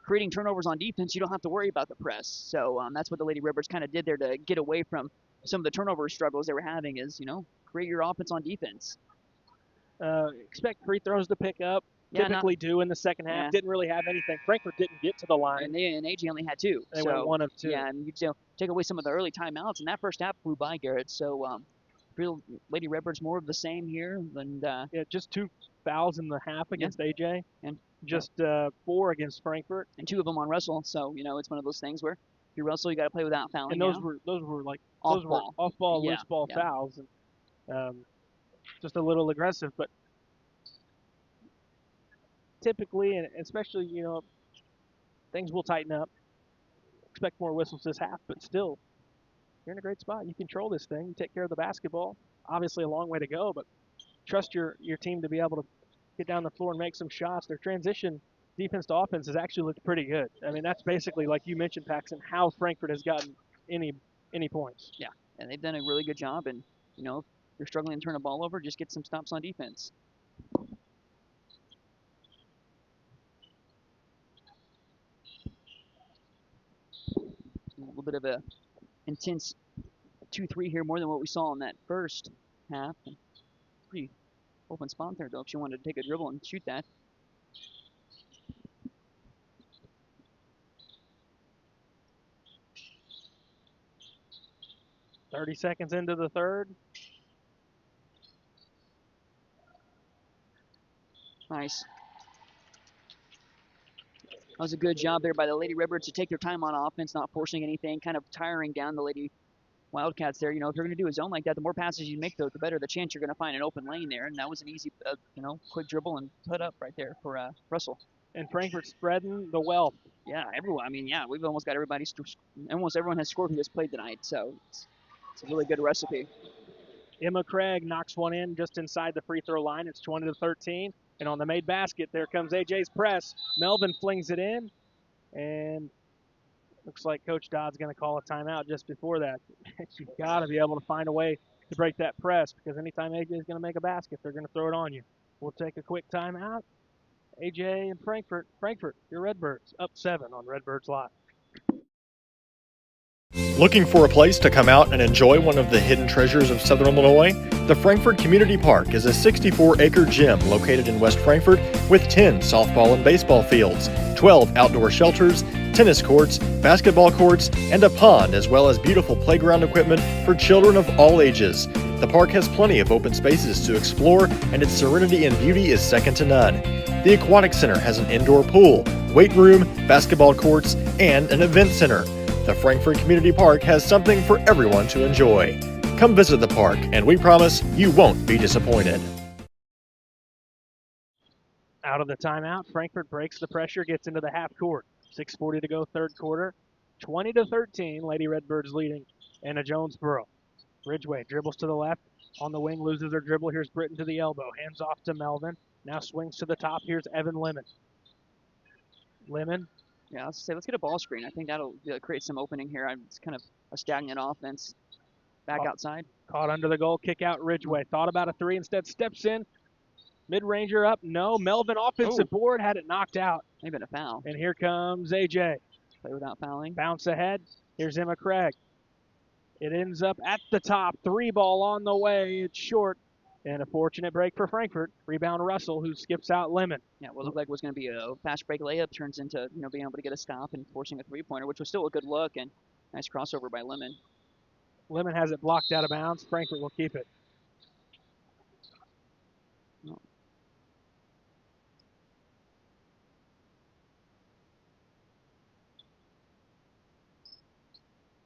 creating turnovers on defense, you don't have to worry about the press. So that's what the Lady Redbirds kind of did there to get away from some of the turnover struggles they were having is, you know, create your offense on defense. Expect free throws to pick up. Yeah, typically do in the second half. Yeah. didn't really have anything. Frankfort didn't get to the line. And AJ only had 2. They so, went 1 of 2. Yeah, and you take away some of the early timeouts, and that first half flew by, Garrett. So real Lady Redbirds more of the same here. And yeah, just 2 fouls in the half against AJ, and just 4 against Frankfort, and 2 of them on Russell. So you know it's one of those things where if you Russell, you got to play without fouling. And those were like off ball, loose ball fouls, and just a little aggressive, but typically, and especially, you know, things will tighten up. Expect more whistles this half, but still, you're in a great spot. You control this thing. You take care of the basketball. Obviously, a long way to go, but trust your team to be able to get down the floor and make some shots. Their transition defense to offense has actually looked pretty good. I mean, that's basically, like you mentioned, Paxton, how Frankfort has gotten any points. Yeah, and they've done a really good job. And you know, if you're struggling to turn the ball over, just get some stops on defense. A little bit of a intense 2-3 here, more than what we saw in that first half. Pretty open spot there, though, if she wanted to take a dribble and shoot that. .30 seconds into the third. Nice. That was a good job there by the Lady Redbirds to take their time on offense, not forcing anything, kind of tiring down the Lady Wildcats there. You know, if you're going to do a zone like that, the more passes you make, the better the chance you're going to find an open lane there. And that was an easy, quick dribble and put up right there for Russell. And Frankfort spreading the wealth. Yeah, everyone. I mean, yeah, we've almost got everybody. Almost everyone has scored who has played tonight, so it's a really good recipe. Emma Craig knocks one in just inside the free throw line. It's 20-13. And on the made basket, there comes AJ's press. Melvin flings it in, and looks like Coach Dodd's going to call a timeout just before that. You've got to be able to find a way to break that press, because anytime AJ is going to make a basket, they're going to throw it on you. We'll take a quick timeout. AJ and Frankfort, your Redbirds, up 7 on Redbirds Live. Looking for a place to come out and enjoy one of the hidden treasures of Southern Illinois? The Frankfort Community Park is a 64-acre gym located in West Frankfort with 10 softball and baseball fields, 12 outdoor shelters, tennis courts, basketball courts, and a pond, as well as beautiful playground equipment for children of all ages. The park has plenty of open spaces to explore, and its serenity and beauty is second to none. The Aquatic Center has an indoor pool, weight room, basketball courts, and an event center. The Frankfort Community Park has something for everyone to enjoy. Come visit the park, and we promise you won't be disappointed. Out of the timeout, Frankfort breaks the pressure, gets into the half court. 6:40 to go, third quarter. 20-13, Lady Redbirds leading Anna-Jonesboro. Ridgeway dribbles to the left, on the wing, loses her dribble. Here's Britton to the elbow, hands off to Melvin. Now swings to the top. Here's Evan Lemon. Yeah, let's get a ball screen. I think that'll create some opening here. It's kind of a stagnant offense. Back outside. Caught under the goal, kick out Ridgeway. Thought about a three, instead steps in. Mid-ranger up, no. Melvin offensive board, had it knocked out. Maybe a foul. And here comes AJ. Play without fouling. Bounce ahead. Here's Emma Craig. It ends up at the top. 3 ball on the way. It's short. And a fortunate break for Frankfort. Rebound Russell, who skips out Lemon. Yeah, what looked like was going to be a fast break layup turns into being able to get a stop and forcing a three-pointer, which was still a good look, and nice crossover by Lemon. Lemon has it blocked out of bounds. Frankfort will keep it. Oh.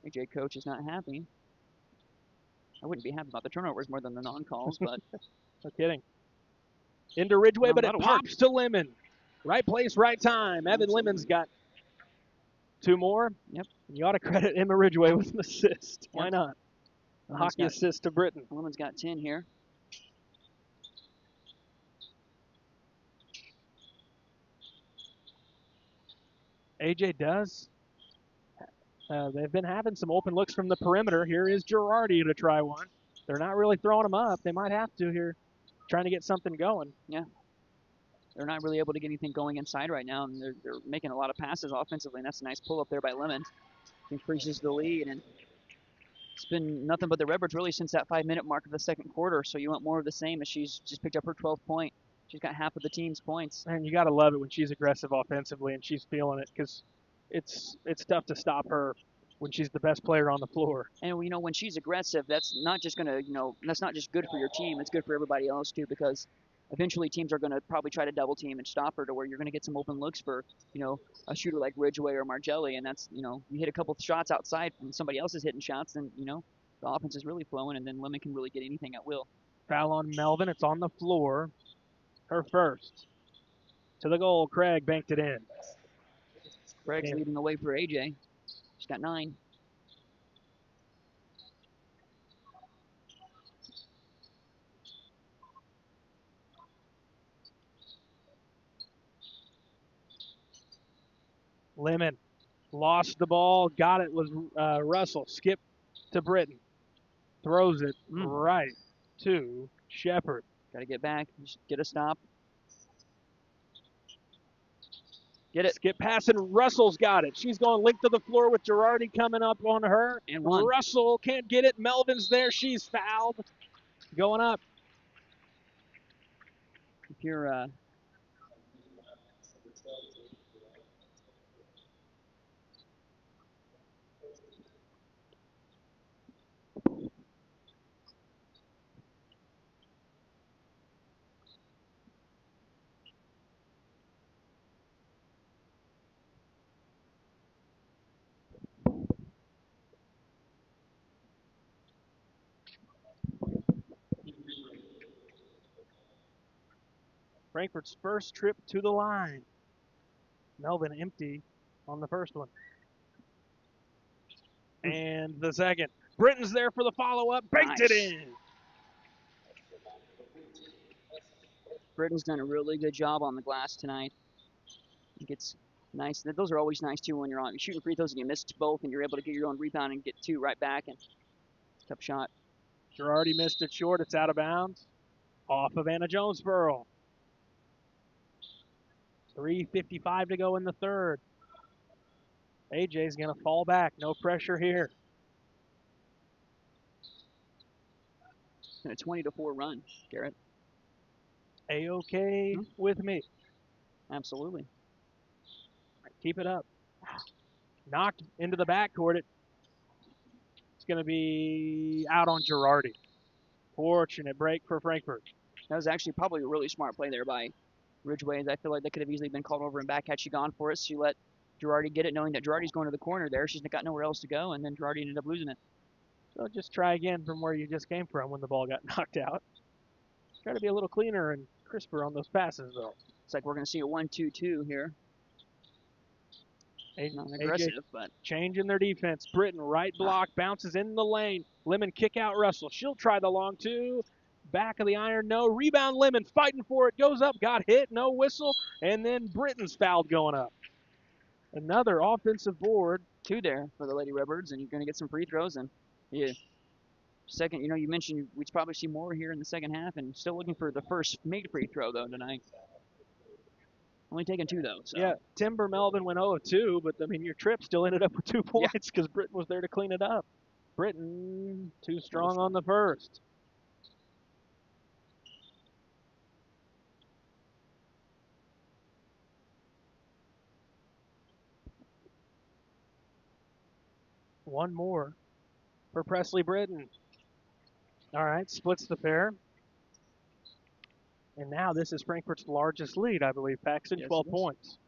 AJ coach is not happy. I wouldn't be happy about the turnovers more than the non-calls, but no kidding. Into Ridgeway, but it pops to Lemon. Right place, right time. Evan Lemon's got 2 more. Yep. You ought to credit Emma Ridgeway with an assist. Why not? A hockey assist to Britton. Lemon's got 10 here. AJ does. They've been having some open looks from the perimeter. Here is Girardi to try one. They're not really throwing them up. They might have to here, trying to get something going. Yeah. They're not really able to get anything going inside right now, and they're making a lot of passes offensively, and that's a nice pull-up there by Lemon. Increases the lead, and it's been nothing but the Redbirds really since that 5-minute mark of the second quarter, so you want more of the same as she's just picked up her 12th point. She's got half of the team's points. And you got to love it when she's aggressive offensively and she's feeling it, because it's tough to stop her when she's the best player on the floor. And when she's aggressive, that's not just going to, that's not just good for your team, it's good for everybody else too, because eventually teams are going to probably try to double team and stop her to where you're going to get some open looks for, a shooter like Ridgeway or Margelli, and that's, you hit a couple shots outside and somebody else is hitting shots, then, the offense is really flowing, and then Lemon can really get anything at will. Foul on Melvin. It's on the floor. Her first. To the goal. Craig banked it in. Craig's leading the way for AJ. She's got 9. Lemon lost the ball. Got it was Russell. Skip to Britton. throws it right to Shepard. Got to get back. Just get a stop. Get it. Skip pass, and Russell's got it. She's going length of the floor with Girardi coming up on her. And one. Russell can't get it. Melvin's there. She's fouled. Going up. If you're Frankfurt's first trip to the line. Melvin empty on the first one. And the second. Britton's there for the follow-up. Banked it in. Britton's done a really good job on the glass tonight. I think it's nice. Those are always nice, too, when you're shooting free throws and you miss both and you're able to get your own rebound and get two right back. And tough shot. Girardi missed it short. It's out of bounds. Off of Anna-Jonesboro. 3:55 to go in the third. AJ's going to fall back. No pressure here. And a 20-4 run, Garrett. A-okay with me. Absolutely. Keep it up. Knocked into the backcourt. It's going to be out on Girardi. Fortunate break for Frankfurt. That was actually probably a really smart play there by Ridgeway. I feel like that could have easily been called over and back had she gone for it. She let Girardi get it, knowing that Girardi's going to the corner there. She's got nowhere else to go, and then Girardi ended up losing it. So just try again from where you just came from when the ball got knocked out. Try to be a little cleaner and crisper on those passes, though. It's like we're going to see a 1-2-2 here. Not aggressive, but changing their defense. Britton, right block, bounces in the lane. Lemon kick out Russell. She'll try the long two. Back of the iron, no. Rebound, Lemon fighting for it. Goes up, got hit, no whistle. And then Britton's fouled going up. Another offensive board. Two there for the Lady Redbirds, and you're going to get some free throws. And second, you mentioned we'd probably see more here in the second half, and still looking for the first made free throw, though, tonight. Only taking two, though. So. Yeah, Timber Melvin went 0 of 2, but, your trip still ended up with 2 points because Britton was there to clean it up. Britton, too strong on the first. One more for Presley Britton. All right, splits the pair. And now this is Frankfurt's largest lead, I believe, Paxton, 12 points.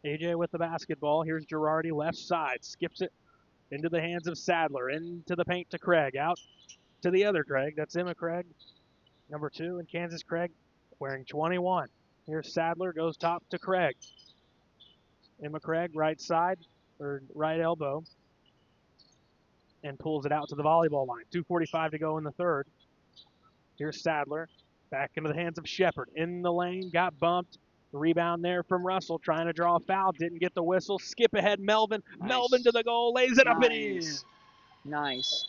AJ with the basketball. Here's Girardi, left side. Skips it into the hands of Sadler. Into the paint to Craig. Out to the other Craig. That's Emma Craig, number 2, and Kansas Craig wearing 21. Here's Sadler, goes top to Craig. Emma Craig, right side, or right elbow, and pulls it out to the volleyball line. 2:45 to go in the third. Here's Sadler, back into the hands of Shepard. In the lane, got bumped. Rebound there from Russell, trying to draw a foul, didn't get the whistle. Skip ahead, Melvin. Nice. Melvin to the goal, lays it up and in. Nice.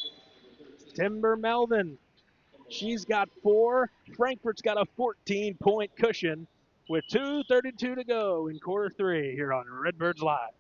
Timber Melvin. She's got 4. Frankfurt's got a 14-point cushion with 2:32 to go in quarter 3 here on Redbirds Live.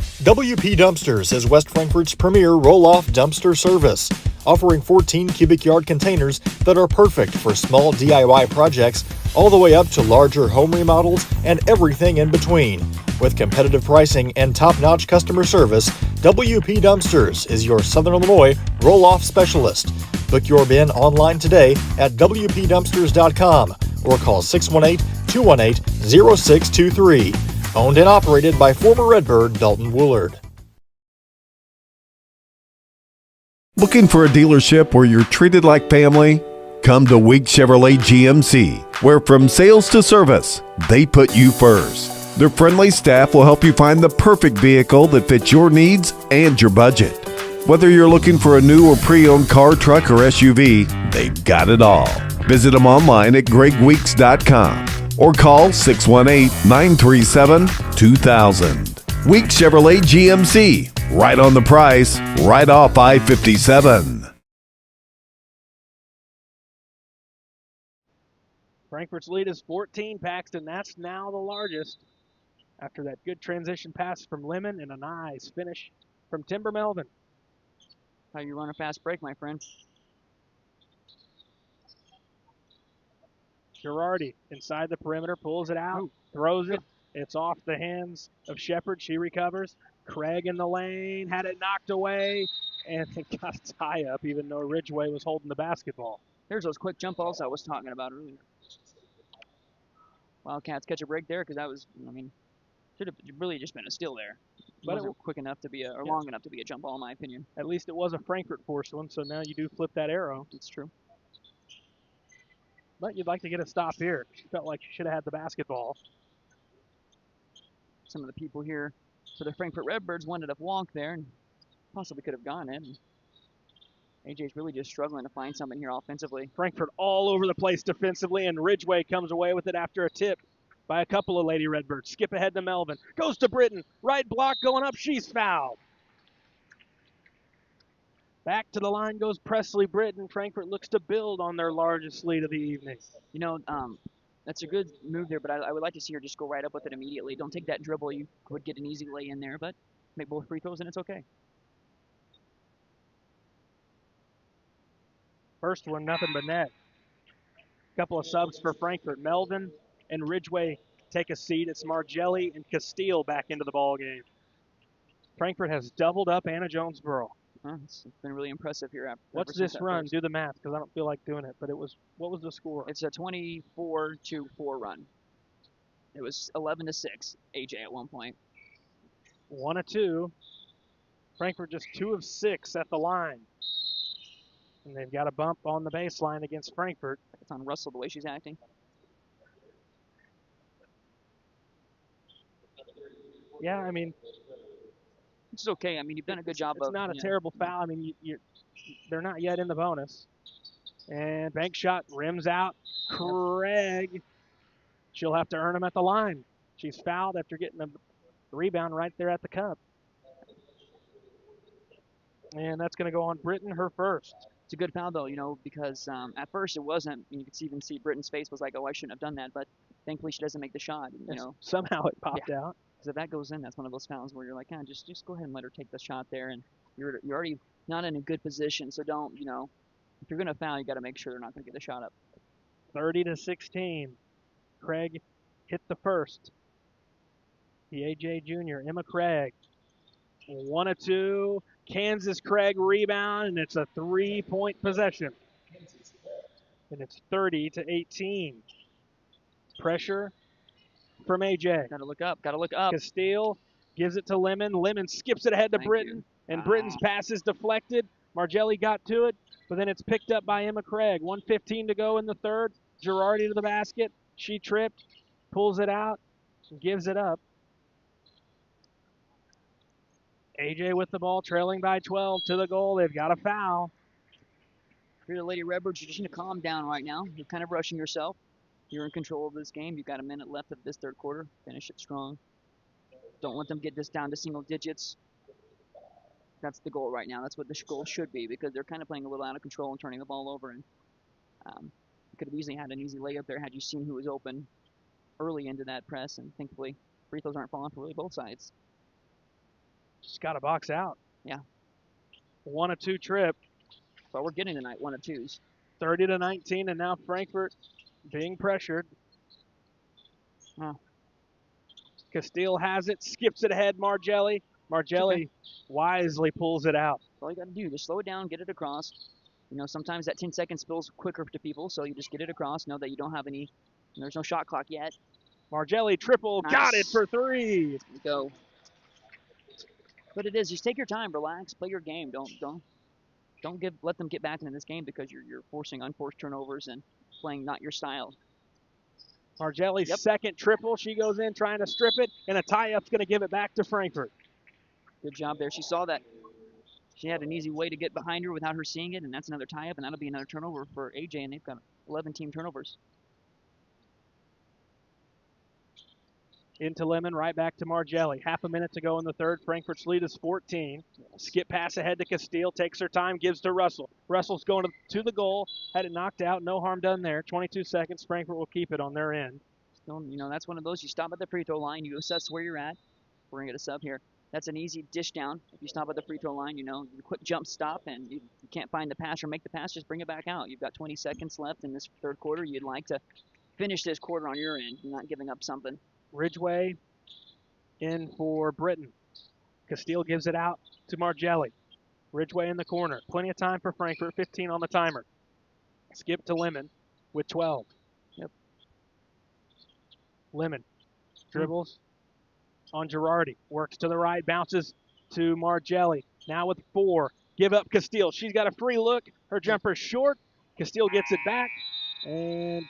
WP Dumpsters is West Frankfurt's premier roll-off dumpster service, offering 14 cubic yard containers that are perfect for small DIY projects all the way up to larger home remodels and everything in between. With competitive pricing and top-notch customer service, WP Dumpsters is your Southern Illinois roll-off specialist. Book your bin online today at WPDumpsters.com or call 618-218-0623. Owned and operated by former Redbird Dalton Woolard. Looking for a dealership where you're treated like family? Come to Week Chevrolet GMC, where from sales to service, they put you first. Their friendly staff will help you find the perfect vehicle that fits your needs and your budget. Whether you're looking for a new or pre-owned car, truck, or SUV, they've got it all. Visit them online at gregweeks.com or call 618-937 2000. Week Chevrolet GMC. Right on the price, right off I-57. Frankfurt's lead is 14, Paxton. That's now the largest after that good transition pass from Lemon and a nice finish from Timber Melvin. How you run a fast break, my friend. Girardi inside the perimeter, pulls it out, throws it. It's off the hands of Shepard. She recovers. Craig in the lane, had it knocked away, and it got a tie-up even though Ridgway was holding the basketball. There's those quick jump balls I was talking about earlier. Wildcats catch a break there because that was, I mean, should have really just been a steal there. It wasn't quick enough to be or long enough to be a jump ball, in my opinion. At least it was a Frankfurt forced one, so now you do flip that arrow. It's true. But you'd like to get a stop here. She felt like she should have had the basketball. Some of the people here for the Frankfurt Redbirds wanted a walk there and possibly could have gone it. AJ's really just struggling to find something here offensively. Frankfurt all over the place defensively, and Ridgway comes away with it after a tip by a couple of Lady Redbirds. Skip ahead to Melvin. Goes to Britton. Right block going up. She's fouled. Back to the line goes Presley Britton. Frankfurt looks to build on their largest lead of the evening. You know, that's a good move there, but I would like to see her just go right up with it immediately. Don't take that dribble. You would get an easy lay in there, but make both free throws and it's okay. First one, nothing but net. Couple of subs for Frankfurt. Melvin and Ridgway take a seat. It's Margelli and Castile back into the ball game. Frankfurt has doubled up Anna-Jonesboro. It's been really impressive here. What's this run? Do the math because I don't feel like doing it. But what was the score? It's a 24-4 run. It was 11-6 AJ at one point. 1 of 2. Frankfurt just 2 of 6 at the line. And they've got a bump on the baseline against Frankfurt. It's on Russell the way she's acting. Yeah, I mean, it's okay. I mean, you've done a good job it's not a terrible foul. I mean, they're not yet in the bonus. And bank shot rims out. Craig, she'll have to earn them at the line. She's fouled after getting a rebound right there at the cup. And that's going to go on Britton, her first. It's a good foul, though, you know, because at first it wasn't. You could even see Britton's face was like, oh, I shouldn't have done that. But thankfully she doesn't make the shot. You know, somehow it popped out. Because if that goes in, that's one of those fouls where you're like, just go ahead and let her take the shot there. And you're already not in a good position. So don't, you know, if you're going to foul, you got to make sure they're not going to get the shot up. 30-16. Craig hit the first. The AJ Jr., Emma Craig. 1 of 2. Kansas Craig rebound, and it's a 3-point possession. And it's 30-18. Pressure from AJ. Got to look up. Got to look up. Castile gives it to Lemon. Lemon skips it ahead to Britton, and Britton's pass is deflected. Margelli got to it, but then it's picked up by Emma Craig. 1:15 to go in the third. Girardi to the basket. She tripped, pulls it out, and gives it up. AJ with the ball, trailing by 12 to the goal. They've got a foul. If you're the Lady Redbirds, you just need to calm down right now. You're kind of rushing yourself. You're in control of this game. You've got a minute left of this third quarter. Finish it strong. Don't let them get this down to single digits. That's the goal right now. That's what the goal should be because they're kind of playing a little out of control and turning the ball over. And you could have easily had an easy layup there had you seen who was open early into that press. And thankfully, free throws aren't falling for really both sides. Just got to box out. Yeah. 1 of 2 trip. But we're getting tonight 1 of 2s. 30-19, and now Frankfurt being pressured. Castile has it, skips it ahead, Margelli. Margelli wisely pulls it out. All you got to do, just slow it down, get it across. You know, sometimes that 10 seconds feels quicker to people, so you just get it across. Know that you don't have any, there's no shot clock yet. Margelli triple, got it for 3. Go. But it is, just take your time, relax, play your game. Don't let them get back into this game because you're forcing unforced turnovers and playing not your style. Margelli's second triple. She goes in trying to strip it, and a tie-up's going to give it back to Frankfurt. Good job there. She saw that. She had an easy way to get behind her without her seeing it, and that's another tie-up, and that'll be another turnover for AJ, and they've got 11 team turnovers. Into Lemon, right back to Margelli. Half a minute to go in the third. Frankfurt's lead is 14. Skip pass ahead to Castile. Takes her time, gives to Russell. Russell's going to the goal. Had it knocked out. No harm done there. 22 seconds. Frankfurt will keep it on their end. So, that's one of those. You stop at the free throw line. You assess where you're at. We're going to get a sub here. That's an easy dish down. If you stop at the free throw line, you quick jump stop, and you can't find the pass or make the pass, just bring it back out. You've got 20 seconds left in this third quarter. You'd like to finish this quarter on your end. You're not giving up something. Ridgeway in for Britton. Castile gives it out to Margelli. Ridgeway in the corner. Plenty of time for Frankfurt. 15 on the timer. Skip to Lemon with 12. Yep. Lemon dribbles on Girardi. Works to the right. Bounces to Margelli. Now with 4. Give up Castile. She's got a free look. Her jumper's short. Castile gets it back. And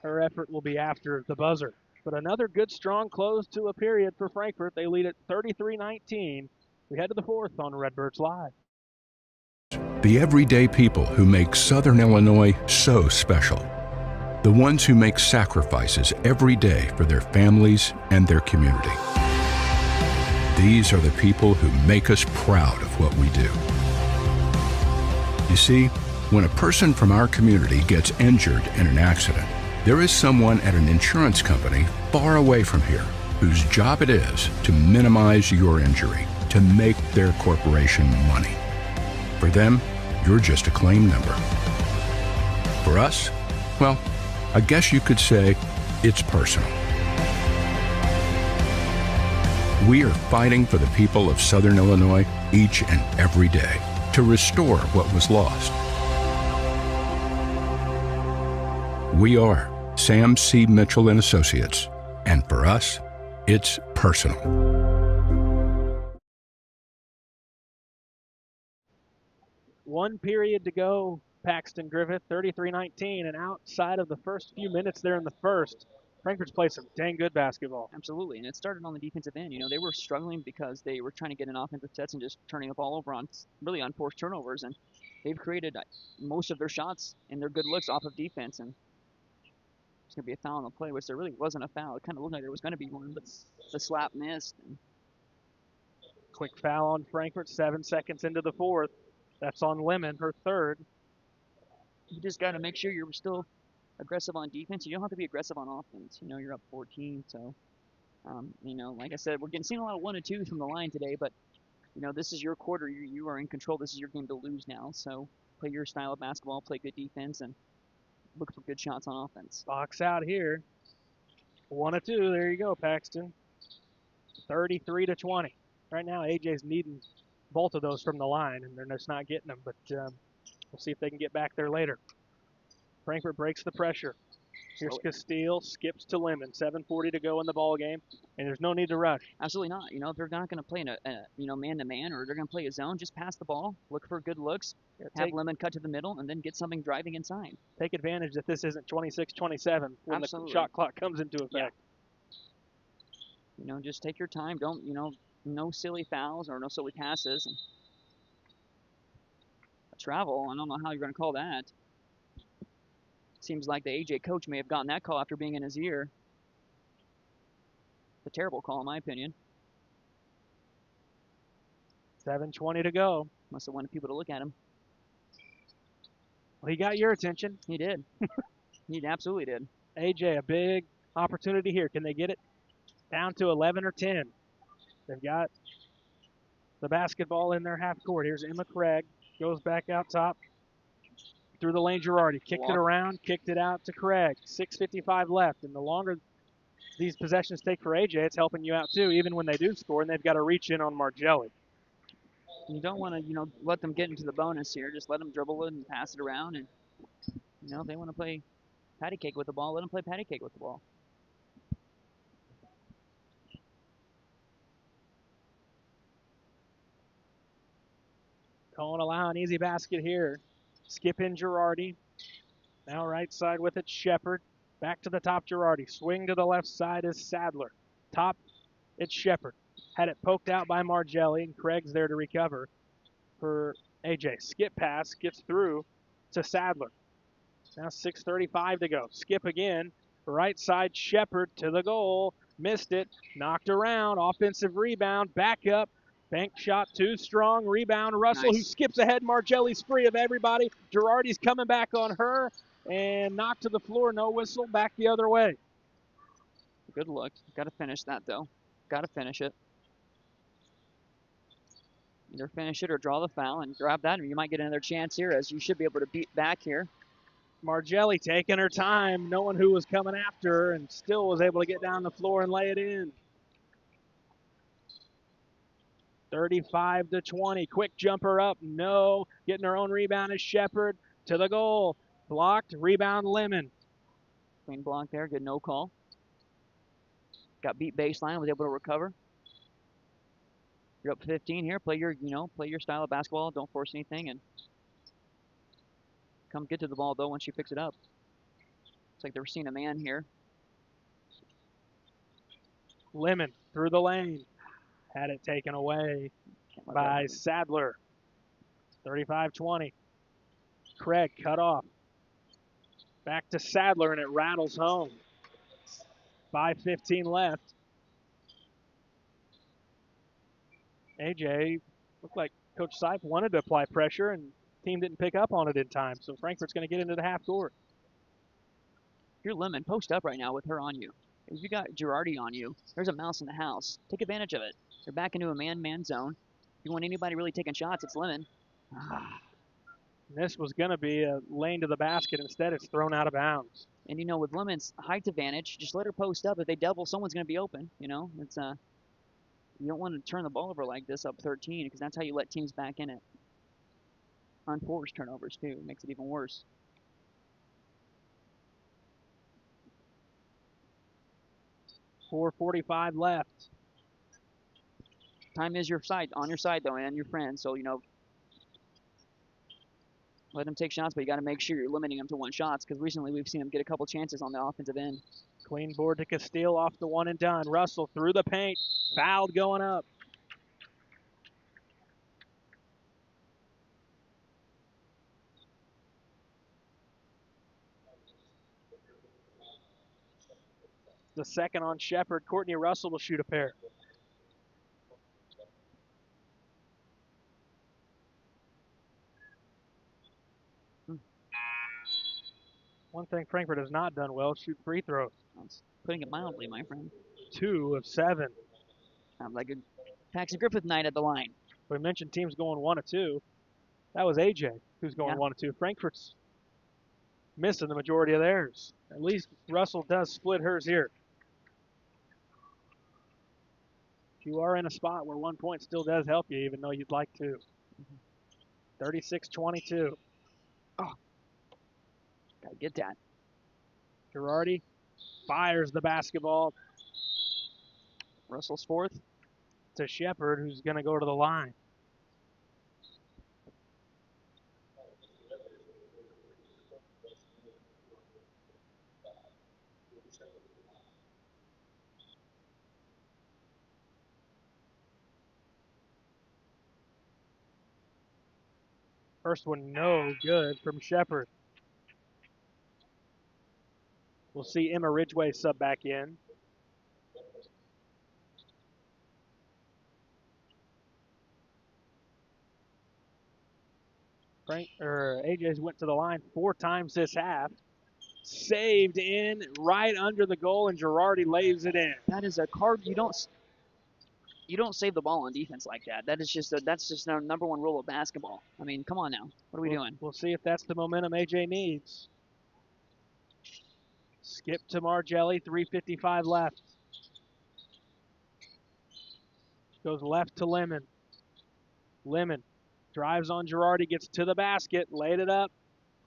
her effort will be after the buzzer. But another good, strong close to a period for Frankfurt. They lead at 33-19. We head to the fourth on Redbirds Live. The everyday people who make Southern Illinois so special. The ones who make sacrifices every day for their families and their community. These are the people who make us proud of what we do. You see, when a person from our community gets injured in an accident, there is someone at an insurance company far away from here whose job it is to minimize your injury, to make their corporation money. For them, you're just a claim number. For us, well, I guess you could say it's personal. We are fighting for the people of Southern Illinois each and every day to restore what was lost. We are Sam C. Mitchell and Associates, and for us, it's personal. One period to go, Paxton Griffith, 33-19, and outside of the first few minutes there in the first, Frankfurt's played some dang good basketball. Absolutely, and it started on the defensive end. They were struggling because they were trying to get in offensive sets and just turning the ball over on forced turnovers, and they've created most of their shots and their good looks off of defense, and there's going to be a foul on the play, which there really wasn't a foul. It kind of looked like there was going to be one, but the slap missed. Quick foul on Frankfurt, 7 seconds into the fourth. That's on Lemon, her third. You just got to make sure you're still aggressive on defense. You don't have to be aggressive on offense. You're up 14, so, like I said, we're seeing a lot of 1 and 2s from the line today, but, this is your quarter. You are in control. This is your game to lose now, so play your style of basketball, play good defense, and look for good shots on offense. Box out here. 1 and 2. There you go, Paxton. 33-20. Right now, AJ's needing both of those from the line, and they're just not getting them, but we'll see if they can get back there later. Frankfurt breaks the pressure. Here's Castile, skips to Lemon. 7:40 to go in the ball game, and there's no need to rush. Absolutely not. They're not going to play in a man-to-man, or they're going to play a zone. Just pass the ball, look for good looks, have Lemon cut to the middle, and then get something driving inside. Take advantage that this isn't 26-27 when Absolutely. the shot clock comes into effect. Yeah. Just take your time. Don't, no silly fouls or no silly passes. A travel, I don't know how you're going to call that. Seems like the AJ coach may have gotten that call after being in his ear. It's a terrible call, in my opinion. 7:20 to go. Must have wanted people to look at him. Well, he got your attention. He did. He absolutely did. AJ, a big opportunity here. Can they get it down to 11 or 10? They've got the basketball in their half court. Here's Emma Craig. Goes back out top. Through the lane, Girardi. Kicked it around, kicked it out to Craig. 6:55 left. And the longer these possessions take for AJ, it's helping you out too, even when they do score, and they've got to reach in on Margelli. You don't want to, let them get into the bonus here. Just let them dribble it and pass it around. And, if they want to play patty cake with the ball, let them play patty cake with the ball. Calling allow an easy basket here. Skip in Girardi. Now right side with it, Shepard. Back to the top, Girardi. Swing to the left side is Sadler. Top, it's Shepard. Had it poked out by Margelli, and Craig's there to recover for AJ. Skip pass, gets through to Sadler. Now 6:35 to go. Skip again. Right side, Shepard to the goal. Missed it. Knocked around. Offensive rebound. Back up. Bank shot too strong. Rebound. Russell, who Nice. skips ahead. Margelli's free of everybody. Girardi's coming back on her. And knocked to the floor. No whistle. Back the other way. Good look. Got to finish that, though. Got to finish it. Either finish it or draw the foul and grab that, and you might get another chance here, as you should be able to beat back here. Margelli taking her time, knowing who was coming after her, and still was able to get down the floor and lay it in. 35-20. Quick jumper up. No. Getting her own rebound is Shepard. To the goal. Blocked. Rebound Lemon. Clean block there. Good no call. Got beat baseline. Was able to recover. You're up 15 here. Play your, play your style of basketball. Don't force anything, and come get to the ball though once she picks it up. Looks like they were seeing a man here. Lemon through the lane. Had it taken away by Sadler. 35-20. Craig cut off. Back to Sadler, and it rattles home. 5:15 left. AJ looked like Coach Seif wanted to apply pressure, and the team didn't pick up on it in time. So Frankfurt's going to get into the half court. If you're Lemon, post up right now with her on you. If you got Girardi on you, there's a mouse in the house. Take advantage of it. You're back into a man-man zone. If you want anybody really taking shots, it's Lemon. This was going to be a lane to the basket. Instead, it's thrown out of bounds. And, with Lemon's height advantage, just let her post up. If they double, someone's going to be open. It's you don't want to turn the ball over like this up 13, because that's how you let teams back in it. Unforced turnovers, too. Makes it even worse. .445 left. Time is on your side, though, and your friend. So, let them take shots, but you got to make sure you're limiting them to one shots, because recently we've seen them get a couple chances on the offensive end. Clean board to Castile off the one and done. Russell through the paint. Fouled going up. The second on Shepard. Courtney Russell will shoot a pair. One thing Frankfurt has not done well is shoot free throws. That's putting it mildly, my friend. 2 of 7. Sounds like a Paxton Griffith night at the line. We mentioned teams going 1 of 2. That was AJ who's going 1 of 2. Frankfurt's missing the majority of theirs. At least Russell does split hers here. You are in a spot where 1 point still does help you, even though you'd like to. 36-22. Oh, gotta get that. Girardi fires the basketball. Russell's fourth. To Shepard, who's going to go to the line. First one, no good from Shepard. We'll see Emma Ridgway sub back in. AJ's went to the line 4 times this half. Saved in right under the goal, and Girardi lays it in. That is a card you don't save the ball on defense like that. That's just our number one rule of basketball. I mean, come on now. What are we doing? We'll see if that's the momentum AJ needs. Skip to Margelli, 3:55 left. Goes left to Lemon. Lemon drives on Girardi, gets to the basket, laid it up.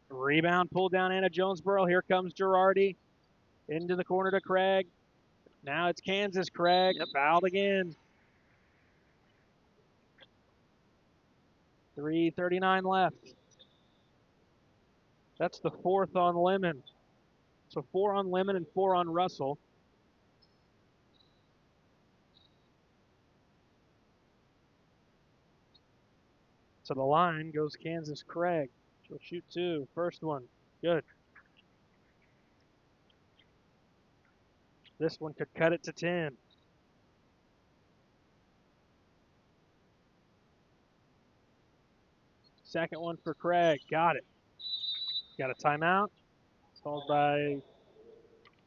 Rebound pulled down Anna-Jonesboro. Here comes Girardi. Into the corner to Craig. Now it's Kansas. Craig fouled again. 3:39 left. That's the 4th on Lemon. So 4 on Lemon and 4 on Russell. To the line goes Kansas Craig. She'll shoot 2. First one, good. This one could cut it to 10. Second one for Craig. Got it. Got a timeout. Called by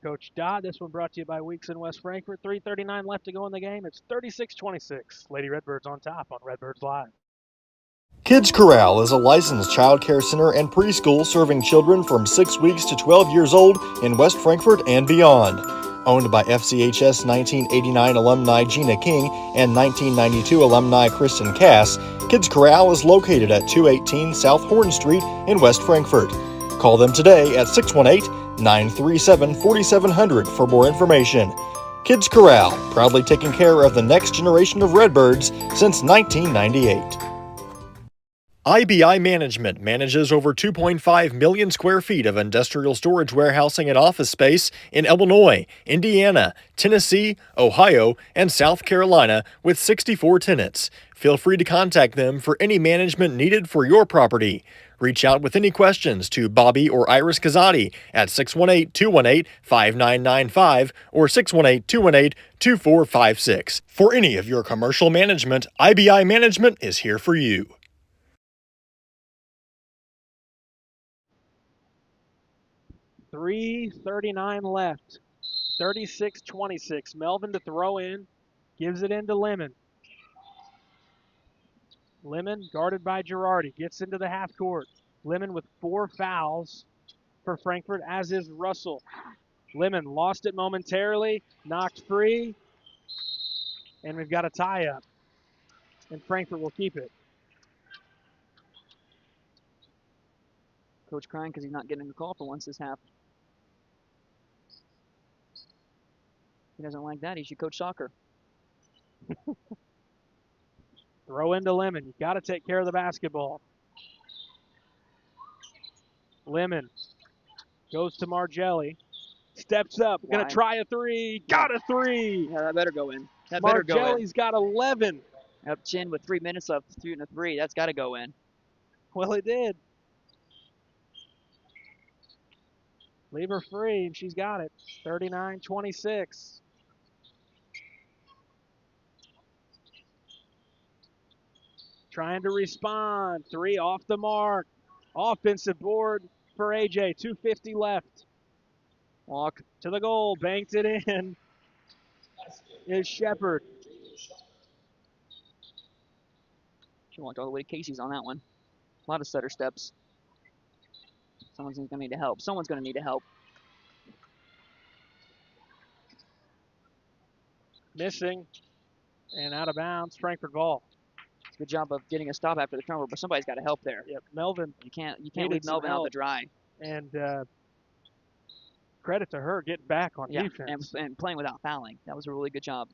Coach Dodd. This one brought to you by Weeks in West Frankfort. 3:39 left to go in the game. It's 36-26. Lady Redbirds on top on Redbirds Live. Kids Corral is a licensed child care center and preschool serving children from 6 weeks to 12 years old in West Frankfort and beyond. Owned by FCHS 1989 alumni Gina King and 1992 alumni Kristen Cass, Kids Corral is located at 218 South Horn Street in West Frankfort. Call them today at 618-937-4700 for more information. Kids Corral, proudly taking care of the next generation of Redbirds since 1998. IBI Management manages over 2.5 million square feet of industrial storage warehousing and office space in Illinois, Indiana, Tennessee, Ohio, and South Carolina with 64 tenants. Feel free to contact them for any management needed for your property. Reach out with any questions to Bobby or Iris Kazadi at 618-218-5995 or 618-218-2456. For any of your commercial management, IBI Management is here for you. 3:39 left. 36-26. Melvin to throw in. Gives it into Lemon. Lemon guarded by Girardi. Gets into the half court. Lemon with 4 fouls for Frankfort, as is Russell. Lemon lost it momentarily. Knocked free. And we've got a tie up. And Frankfort will keep it. Coach crying because he's not getting a call for once this half. He doesn't like that. He should coach soccer. Throw into Lemon. You got to take care of the basketball. Lemon goes to Margelli. Steps up. Going to try a three. Got a three. Yeah, that better go in. That better go in. Margelli's got 11. Up chin with 3 minutes left, shooting a three. That's got to go in. Well, it did. Leave her free, and she's got it. 39-26. Trying to respond. 3 off the mark. Offensive board for AJ. 2:50 left. Walk to the goal. Banked it in. Is Shepard. She walked all the way to Casey's on that one. A lot of stutter steps. Someone's going to need to help. Someone's going to need to help. Missing and out of bounds. Frankfort ball. It's a good job of getting a stop after the turnover, but somebody's got to help there. Yep, Melvin. You can't leave Melvin out to dry. And credit to her getting back on defense. And playing without fouling. That was a really good job.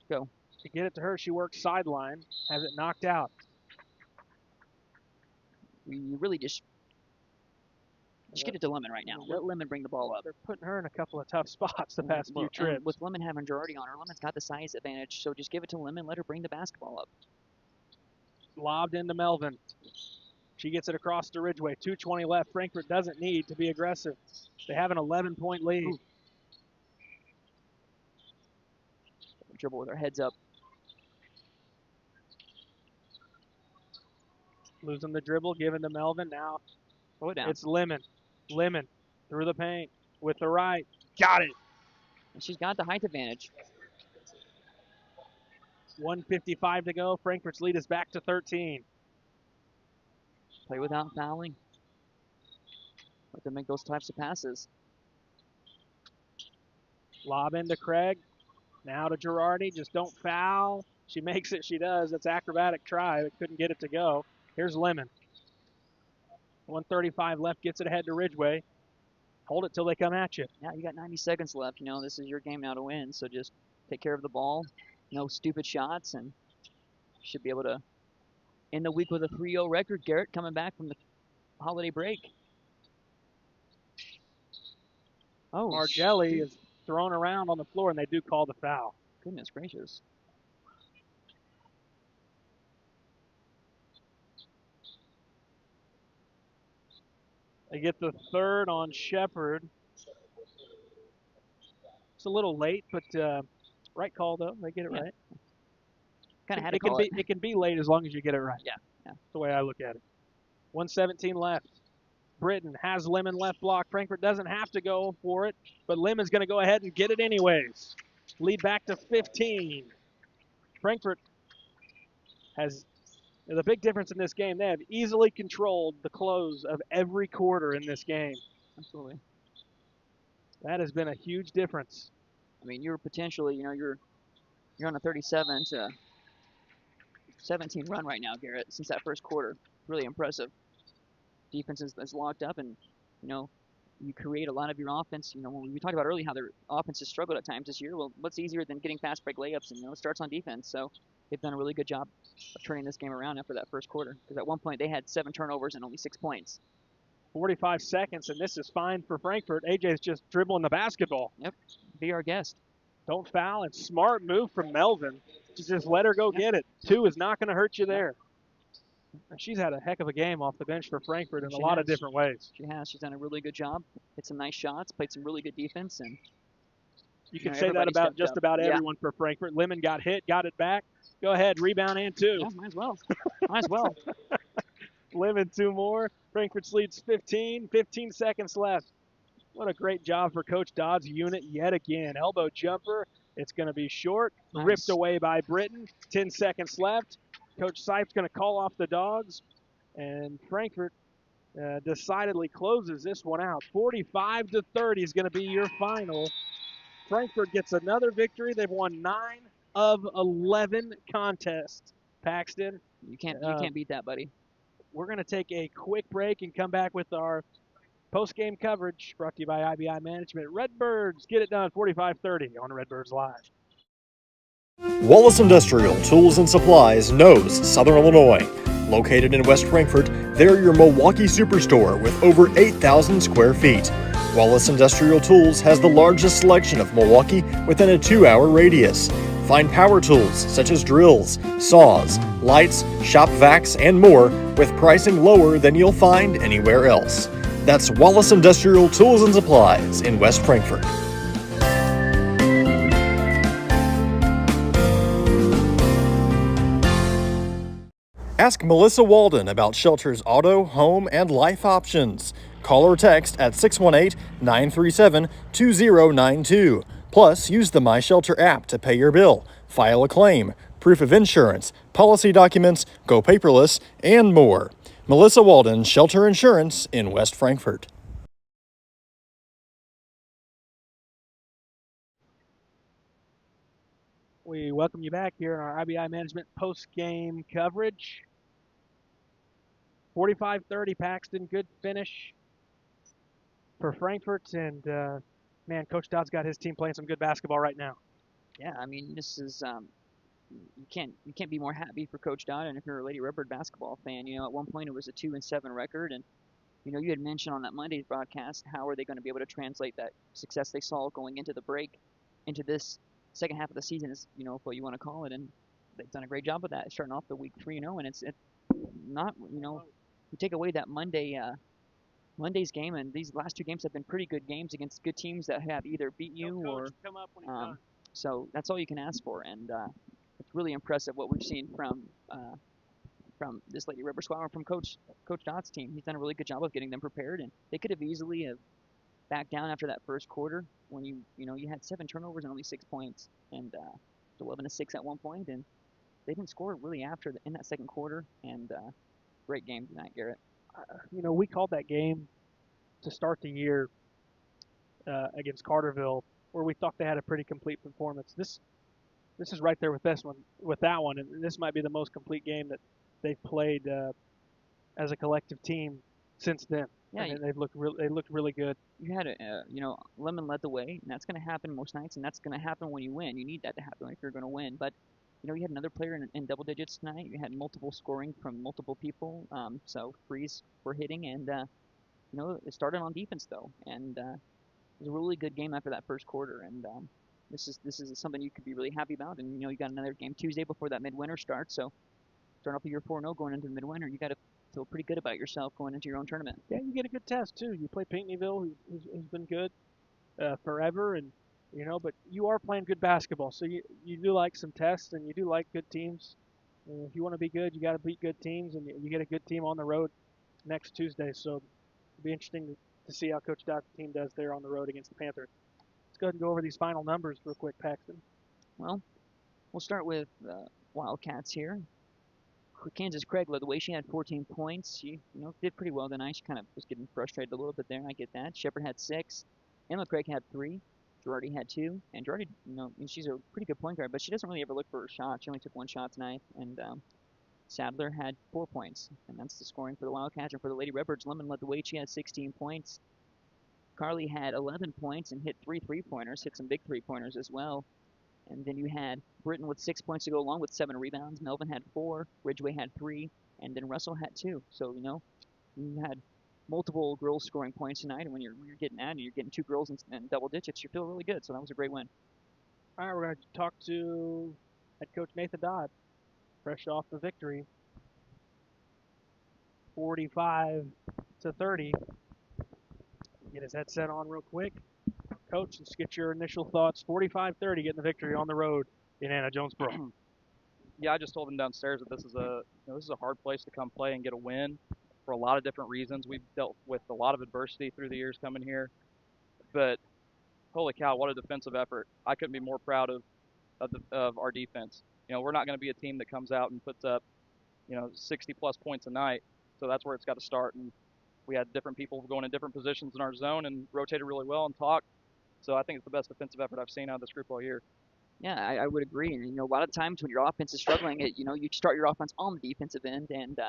Go. To get it to her, she works sideline. Has it knocked out. You really just get it to Lemon right now. Let Lemon bring the ball up. They're putting her in a couple of tough spots the past few trips. With Lemon having Girardi on her, Lemon's got the size advantage, so just give it to Lemon, let her bring the basketball up. Lobbed into Melvin. She gets it across to Ridgeway. 2:20 left. Frankfort doesn't need to be aggressive. They have an 11-point lead. Ooh. Dribble with her heads up. Losing the dribble, giving to Melvin. Now throw it down. It's Lemon. Lemon through the paint with the right. Got it. And she's got the height advantage. 1:55 to go. Frankfort's lead is back to 13. Play without fouling. Let them make those types of passes. Lob into Craig. Now to Girardi. Just don't foul. She makes it. She does. That's acrobatic try, but couldn't get it to go. Here's Lemon. 1:35 left. Gets it ahead to Ridgeway. Hold it till they come at you. Yeah, you got 90 seconds left. You know, this is your game now to win. So just take care of the ball. No stupid shots, and should be able to end the week with a 3-0 record. Garrett coming back from the holiday break. Oh, Margelli is thrown around on the floor, and they do call the foul. Goodness gracious. They get the third on Shepard. It's a little late, but right call though. They get it right. Kind of had to call it. It can be late as long as you get it right. Yeah. That's the way I look at it. 1:17 left. Britton has Lemon left block. Frankfurt doesn't have to go for it, but Lemon's going to go ahead and get it anyways. Lead back to 15. Frankfurt has the big difference in this game. They have easily controlled the close of every quarter in this game. Absolutely. That has been a huge difference. I mean, you're potentially, you're on a 37 to 17 run right now, Garrett, since that first quarter. Really impressive. Defense is locked up, and you create a lot of your offense. When we talked about earlier how their offense has struggled at times this year. Well, what's easier than getting fast break layups? And it starts on defense. So they've done a really good job of turning this game around after that first quarter. Because at one point they had 7 turnovers and only 6 points. 45 seconds, and this is fine for Frankfurt. AJ's just dribbling the basketball. Yep, be our guest. Don't foul, and smart move from Melvin to just let her go get it. 2 is not going to hurt you there. And she's had a heck of a game off the bench for Frankfurt in a lot of different ways. She has. She's done a really good job. Hit some nice shots, played some really good defense, and you can say that about just about everyone for Frankfurt. Lemon got hit, got it back. Go ahead, rebound and 2. Yeah, might as well. Might as well. Lemon 2 more. Frankfurt leads 15. 15 seconds left. What a great job for Coach Dodd's unit yet again. Elbow jumper. It's going to be short. Nice. Ripped away by Britton. 10 seconds left. Coach Sipes going to call off the Dogs. And Frankfurt decidedly closes this one out. 45-30 is going to be your final. Frankfurt gets another victory. They've won 9 of 11 contests. Paxton. You can't beat that, buddy. We're going to take a quick break and come back with our post-game coverage brought to you by IBI Management. Redbirds get it done 45-30 on Redbirds Live. Wallace Industrial Tools and Supplies knows Southern Illinois. Located in West Frankfort, they're your Milwaukee superstore with over 8,000 square feet. Wallace Industrial Tools has the largest selection of Milwaukee within a 2-hour radius. Find power tools such as drills, saws, lights, shop vacs, and more with pricing lower than you'll find anywhere else. That's Wallace Industrial Tools and Supplies in West Frankfort. Ask Melissa Walden about Shelter's auto, home, and life options. Call or text at 618-937-2092. Plus, use the My Shelter app to pay your bill, file a claim, proof of insurance, policy documents, go paperless, and more. Melissa Walden, Shelter Insurance in West Frankfort. We welcome you back here in our IBI Management post-game coverage. 45-30 Paxton, good finish for Frankfurt, and man, Coach Dodd's got his team playing some good basketball right now. Yeah, I mean, this is you can't be more happy for Coach Dodd. And if you're a Lady Redbird basketball fan, at one point it was a 2-7 record, and you had mentioned on that Monday's broadcast how are they going to be able to translate that success they saw going into the break into this second half of the season, is what you want to call it, and they've done a great job of that, starting off the week 3-0, and it's not you take away that Monday's game, and these last 2 games have been pretty good games against good teams that have either beat you or so that's all you can ask for, and it's really impressive what we've seen from this Lady Redbird squad and from Coach Dodd's team. He's done a really good job of getting them prepared, and they could have easily have backed down after that first quarter when you had 7 turnovers and only 6 points, and 11-6 at one point, and they didn't score really after in that second quarter, and great game tonight, Garrett. We called that game to start the year against Carterville, where we thought they had a pretty complete performance. This is right there with that one, and this might be the most complete game that they've played as a collective team since then. Yeah, they looked really good. You had Lemon led the way, and that's going to happen most nights, and that's going to happen when you win. You need that to happen if you're going to win, but. You had another player in double digits tonight. You had multiple scoring from multiple people. So threes were hitting, and it started on defense though, and it was a really good game after that first quarter. And this is something you could be really happy about. And you got another game Tuesday before that midwinter starts. So starting off the year 4-0 going into the midwinter, you got to feel pretty good about yourself going into your own tournament. Yeah, you get a good test too. You play Pinckneyville, who's been good forever, and But you are playing good basketball, so you do like some tests and you do like good teams. And if you want to be good, you got to beat good teams, and you get a good team on the road next Tuesday. So it'll be interesting to see how Coach Dodd's team does there on the road against the Panthers. Let's go ahead and go over these final numbers real quick, Paxton. Well, we'll start with Wildcats here. Kansas Craig led the way. She had 14 points. She, did pretty well tonight. She kind of was getting frustrated a little bit there. I get that. Shepard had 6. Emma Craig had 3. Girardi had 2. And Girardi, she's a pretty good point guard, but she doesn't really ever look for her shot. She only took 1 shot tonight. And Sadler had 4 points. And that's the scoring for the Wildcats. And for the Lady Redbirds, Lemon led the way. She had 16 points. Carly had 11 points and hit 3 3-pointers, hit some big 3-pointers as well. And then you had Britton with 6 points to go along with 7 rebounds. Melvin had 4. Ridgway had 3. And then Russell had 2. So, you had multiple girls scoring points tonight. And when you're getting at it, you're getting 2 girls in double digits, you feel really good. So that was a great win. All right, we're going to talk to head coach Nathan Dodd, fresh off the victory. 45-30. Get his headset on real quick. Coach, let's get your initial thoughts. 45-30, getting the victory on the road in Anna-Jonesboro. Yeah, I just told him downstairs that this is a hard place to come play and get a win for a lot of different reasons. We've dealt with a lot of adversity through the years coming here, but holy cow, what a defensive effort! I couldn't be more proud of our defense. We're not going to be a team that comes out and puts up 60 plus points a night. So that's where it's got to start. And we had different people going in different positions in our zone and rotated really well and talked. So I think it's the best defensive effort I've seen out of this group all year. Yeah, I would agree. And, a lot of times when your offense is struggling, you start your offense on the defensive end. And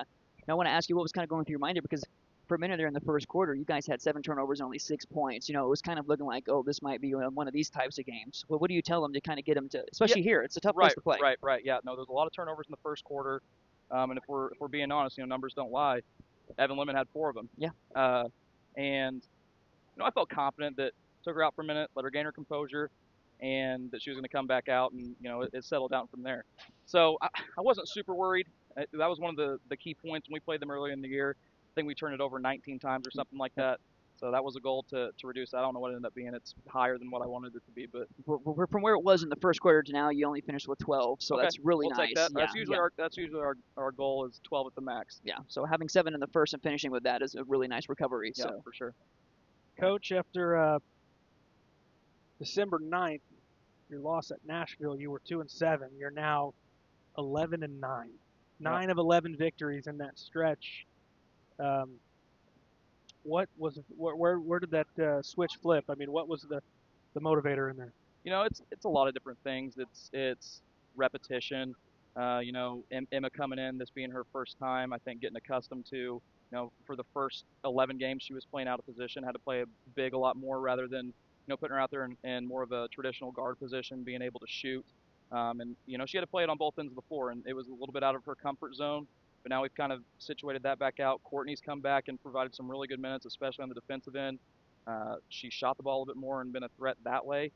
I want to ask you what was kind of going through your mind there, because for a minute there in the first quarter, you guys had 7 turnovers and only 6 points. It was kind of looking like, oh, this might be one of these types of games. Well, what do you tell them to kind of get them to, especially here? It's a tough place to play. Right. Yeah, no, there's a lot of turnovers in the first quarter. And if we're being honest, numbers don't lie. Evan Lemon had 4 of them. Yeah. And I felt confident that took her out for a minute, let her gain her composure, and that she was going to come back out, and it settled down from there. So I wasn't super worried. That was one of the key points when we played them earlier in the year. I think we turned it over 19 times or something like that. So that was a goal to reduce. I don't know what it ended up being. It's higher than what I wanted it to be, but from where it was in the first quarter to now, you only finished with 12. So okay, that's really we'll nice. Take that. Yeah, that's usually our goal is 12 at the max. Yeah. So having 7 in the first and finishing with that is a really nice recovery. Yeah, so for sure. Coach, after December 9th, your loss at Nashville, you were 2-7. You're now 11-9. 9 of 11 victories in that stretch. Where did that switch flip? I mean, what was the motivator in there? It's a lot of different things. It's repetition. Emma coming in, this being her first time, I think getting accustomed to, for the first 11 games she was playing out of position, had to play a big a lot more rather than, putting her out there in more of a traditional guard position, being able to shoot. And she had to play it on both ends of the floor, and it was a little bit out of her comfort zone. But now we've kind of situated that back out. Courtney's come back and provided some really good minutes, especially on the defensive end. She shot the ball a bit more and been a threat that way.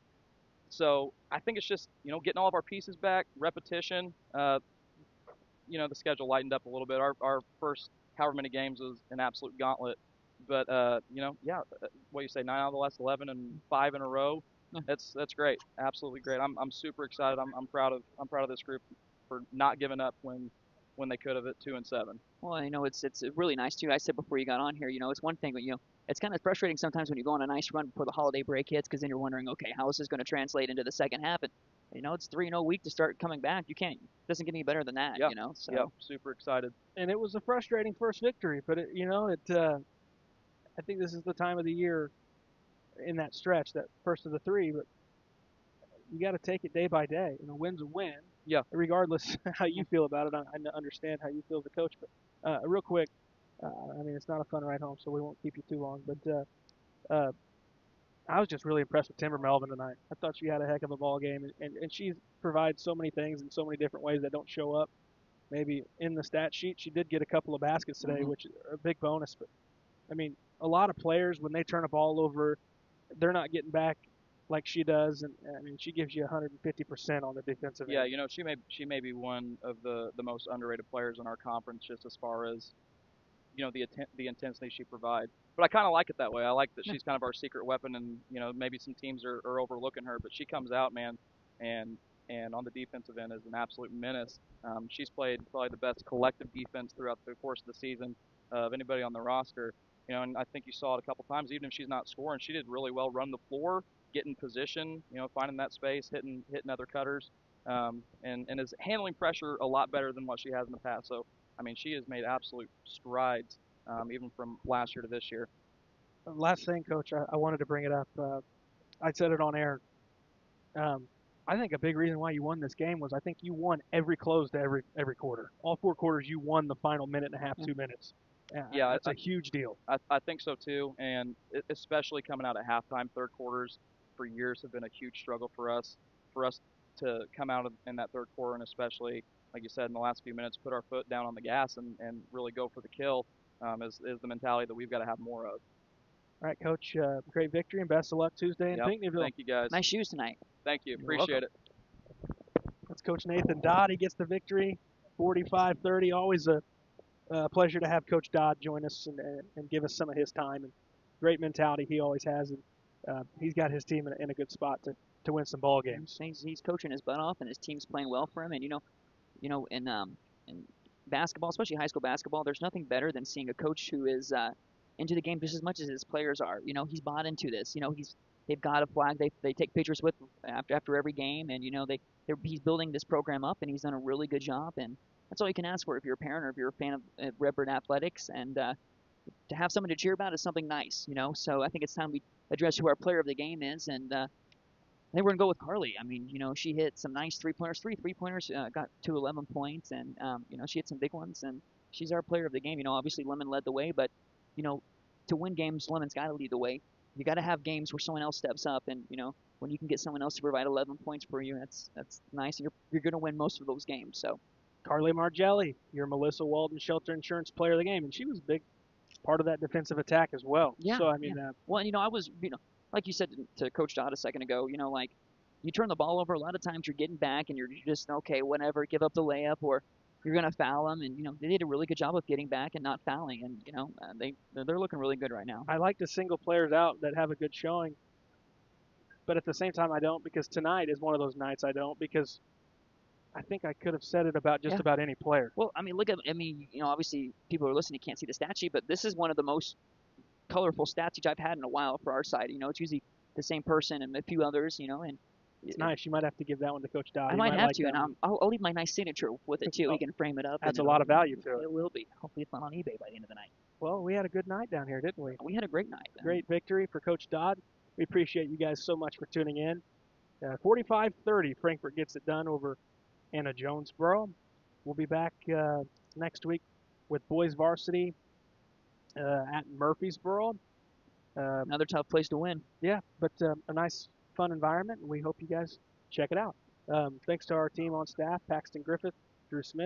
So I think it's just, getting all of our pieces back, repetition. The schedule lightened up a little bit. Our first however many games was an absolute gauntlet. But, what you say, 9 out of the last 11 and 5 in a row. That's great. Absolutely great. I'm super excited. I'm proud of this group for not giving up when they could have at 2-7. Well, it's really nice too. I said before you got on here, it's one thing, but it's kind of frustrating sometimes when you go on a nice run before the holiday break hits, because then you're wondering, okay, how is this going to translate into the second half? And it's 3-0 week to start coming back. It doesn't get any better than that. Yeah. So yeah, super excited. And it was a frustrating first victory, but I think this is the time of the year in that stretch, that first of the 3, but you got to take it day by day. Win's a win. Yeah. Regardless how you feel about it, I understand how you feel as a coach. But real quick, it's not a fun ride home, so we won't keep you too long. But I was just really impressed with Timber Melvin tonight. I thought she had a heck of a ball game, and she provides so many things in so many different ways that don't show up. Maybe in the stat sheet, she did get a couple of baskets today, which are a big bonus. But a lot of players, when they turn a ball over, they're not getting back like she does, and she gives you 150% on the defensive end. Yeah, she may be one of the most underrated players in our conference, just as far as the intensity she provides. But I kind of like it that way. I like that she's kind of our secret weapon, and maybe some teams are overlooking her, but she comes out, man, and on the defensive end is an absolute menace. She's played probably the best collective defense throughout the course of the season of anybody on the roster. And I think you saw it a couple times. Even if she's not scoring, she did really well run the floor, get in position, finding that space, hitting other cutters, and is handling pressure a lot better than what she has in the past. So, I mean, she has made absolute strides, even from last year to this year. Last thing, Coach, I wanted to bring it up. I said it on air. I think a big reason why you won this game was I think you won every close to every quarter. All 4 quarters, you won the final minute and a half, 2 minutes. Yeah, that's a huge deal. I think so too, and especially coming out at halftime, third quarters for years have been a huge struggle for us. For us to come out in that third quarter, and especially like you said in the last few minutes, put our foot down on the gas and really go for the kill, is the mentality that we've got to have more of. All right, Coach. Great victory and best of luck Tuesday in Pinckneyville. Thank you, guys. Nice shoes tonight. Thank you. You're Appreciate welcome. it. That's Coach Nathan Dodd. He gets the victory, 45-30. Always a pleasure to have Coach Dodd join us and give us some of his time. And great mentality he always has. And he's got his team in a good spot to win some ball games. He's coaching his butt off, and his team's playing well for him. And in basketball, especially high school basketball, there's nothing better than seeing a coach who is into the game just as much as his players are. He's bought into this. They've got a flag they take pictures with after every game, and he's building this program up, and he's done a really good job. And that's all you can ask for if you're a parent or if you're a fan of Redbird athletics. And to have someone to cheer about is something nice. So I think it's time we address who our player of the game is, and I think we're gonna go with Carly. I mean, she hit some nice three-pointers, got to 11 points, and she hit some big ones, and she's our player of the game. Obviously Lemon led the way, but to win games, Lemon's got to lead the way. You got to have games where someone else steps up, and when you can get someone else to provide 11 points for you, that's nice. And you're going to win most of those games. So, Carly Margelli, your Melissa Walden Shelter Insurance Player of the Game, and she was a big part of that defensive attack as well. Yeah. So I mean, well, I was, like you said to Coach Dodd a second ago, like you turn the ball over, a lot of times you're getting back and you're just okay, whatever, give up the layup or you're going to foul them, and they did a really good job of getting back and not fouling, and they're looking really good right now. I like to single players out that have a good showing, but at the same time I don't, because tonight is one of those nights I don't, because I think I could have said it about just about any player. Well, I mean, obviously people who are listening can't see the stat sheet, but this is one of the most colorful stat sheets I've had in a while for our side. It's usually the same person and a few others, and it's nice. You might have to give that one to Coach Dodd. I might have to, and I'll leave my nice signature with it too. He can frame it up. That's a lot of value to it. It will be. Hopefully it's not on eBay by the end of the night. Well, we had a good night down here, didn't we? We had a great night. Great victory for Coach Dodd. We appreciate you guys so much for tuning in. 45-30, Frankfort gets it done over Anna-Jonesboro. We'll be back next week with boys varsity at Murfreesboro. Another tough place to win. Yeah, but a nice, fun environment, and we hope you guys check it out. Thanks to our team on staff, Paxton Griffith, Drew Smith.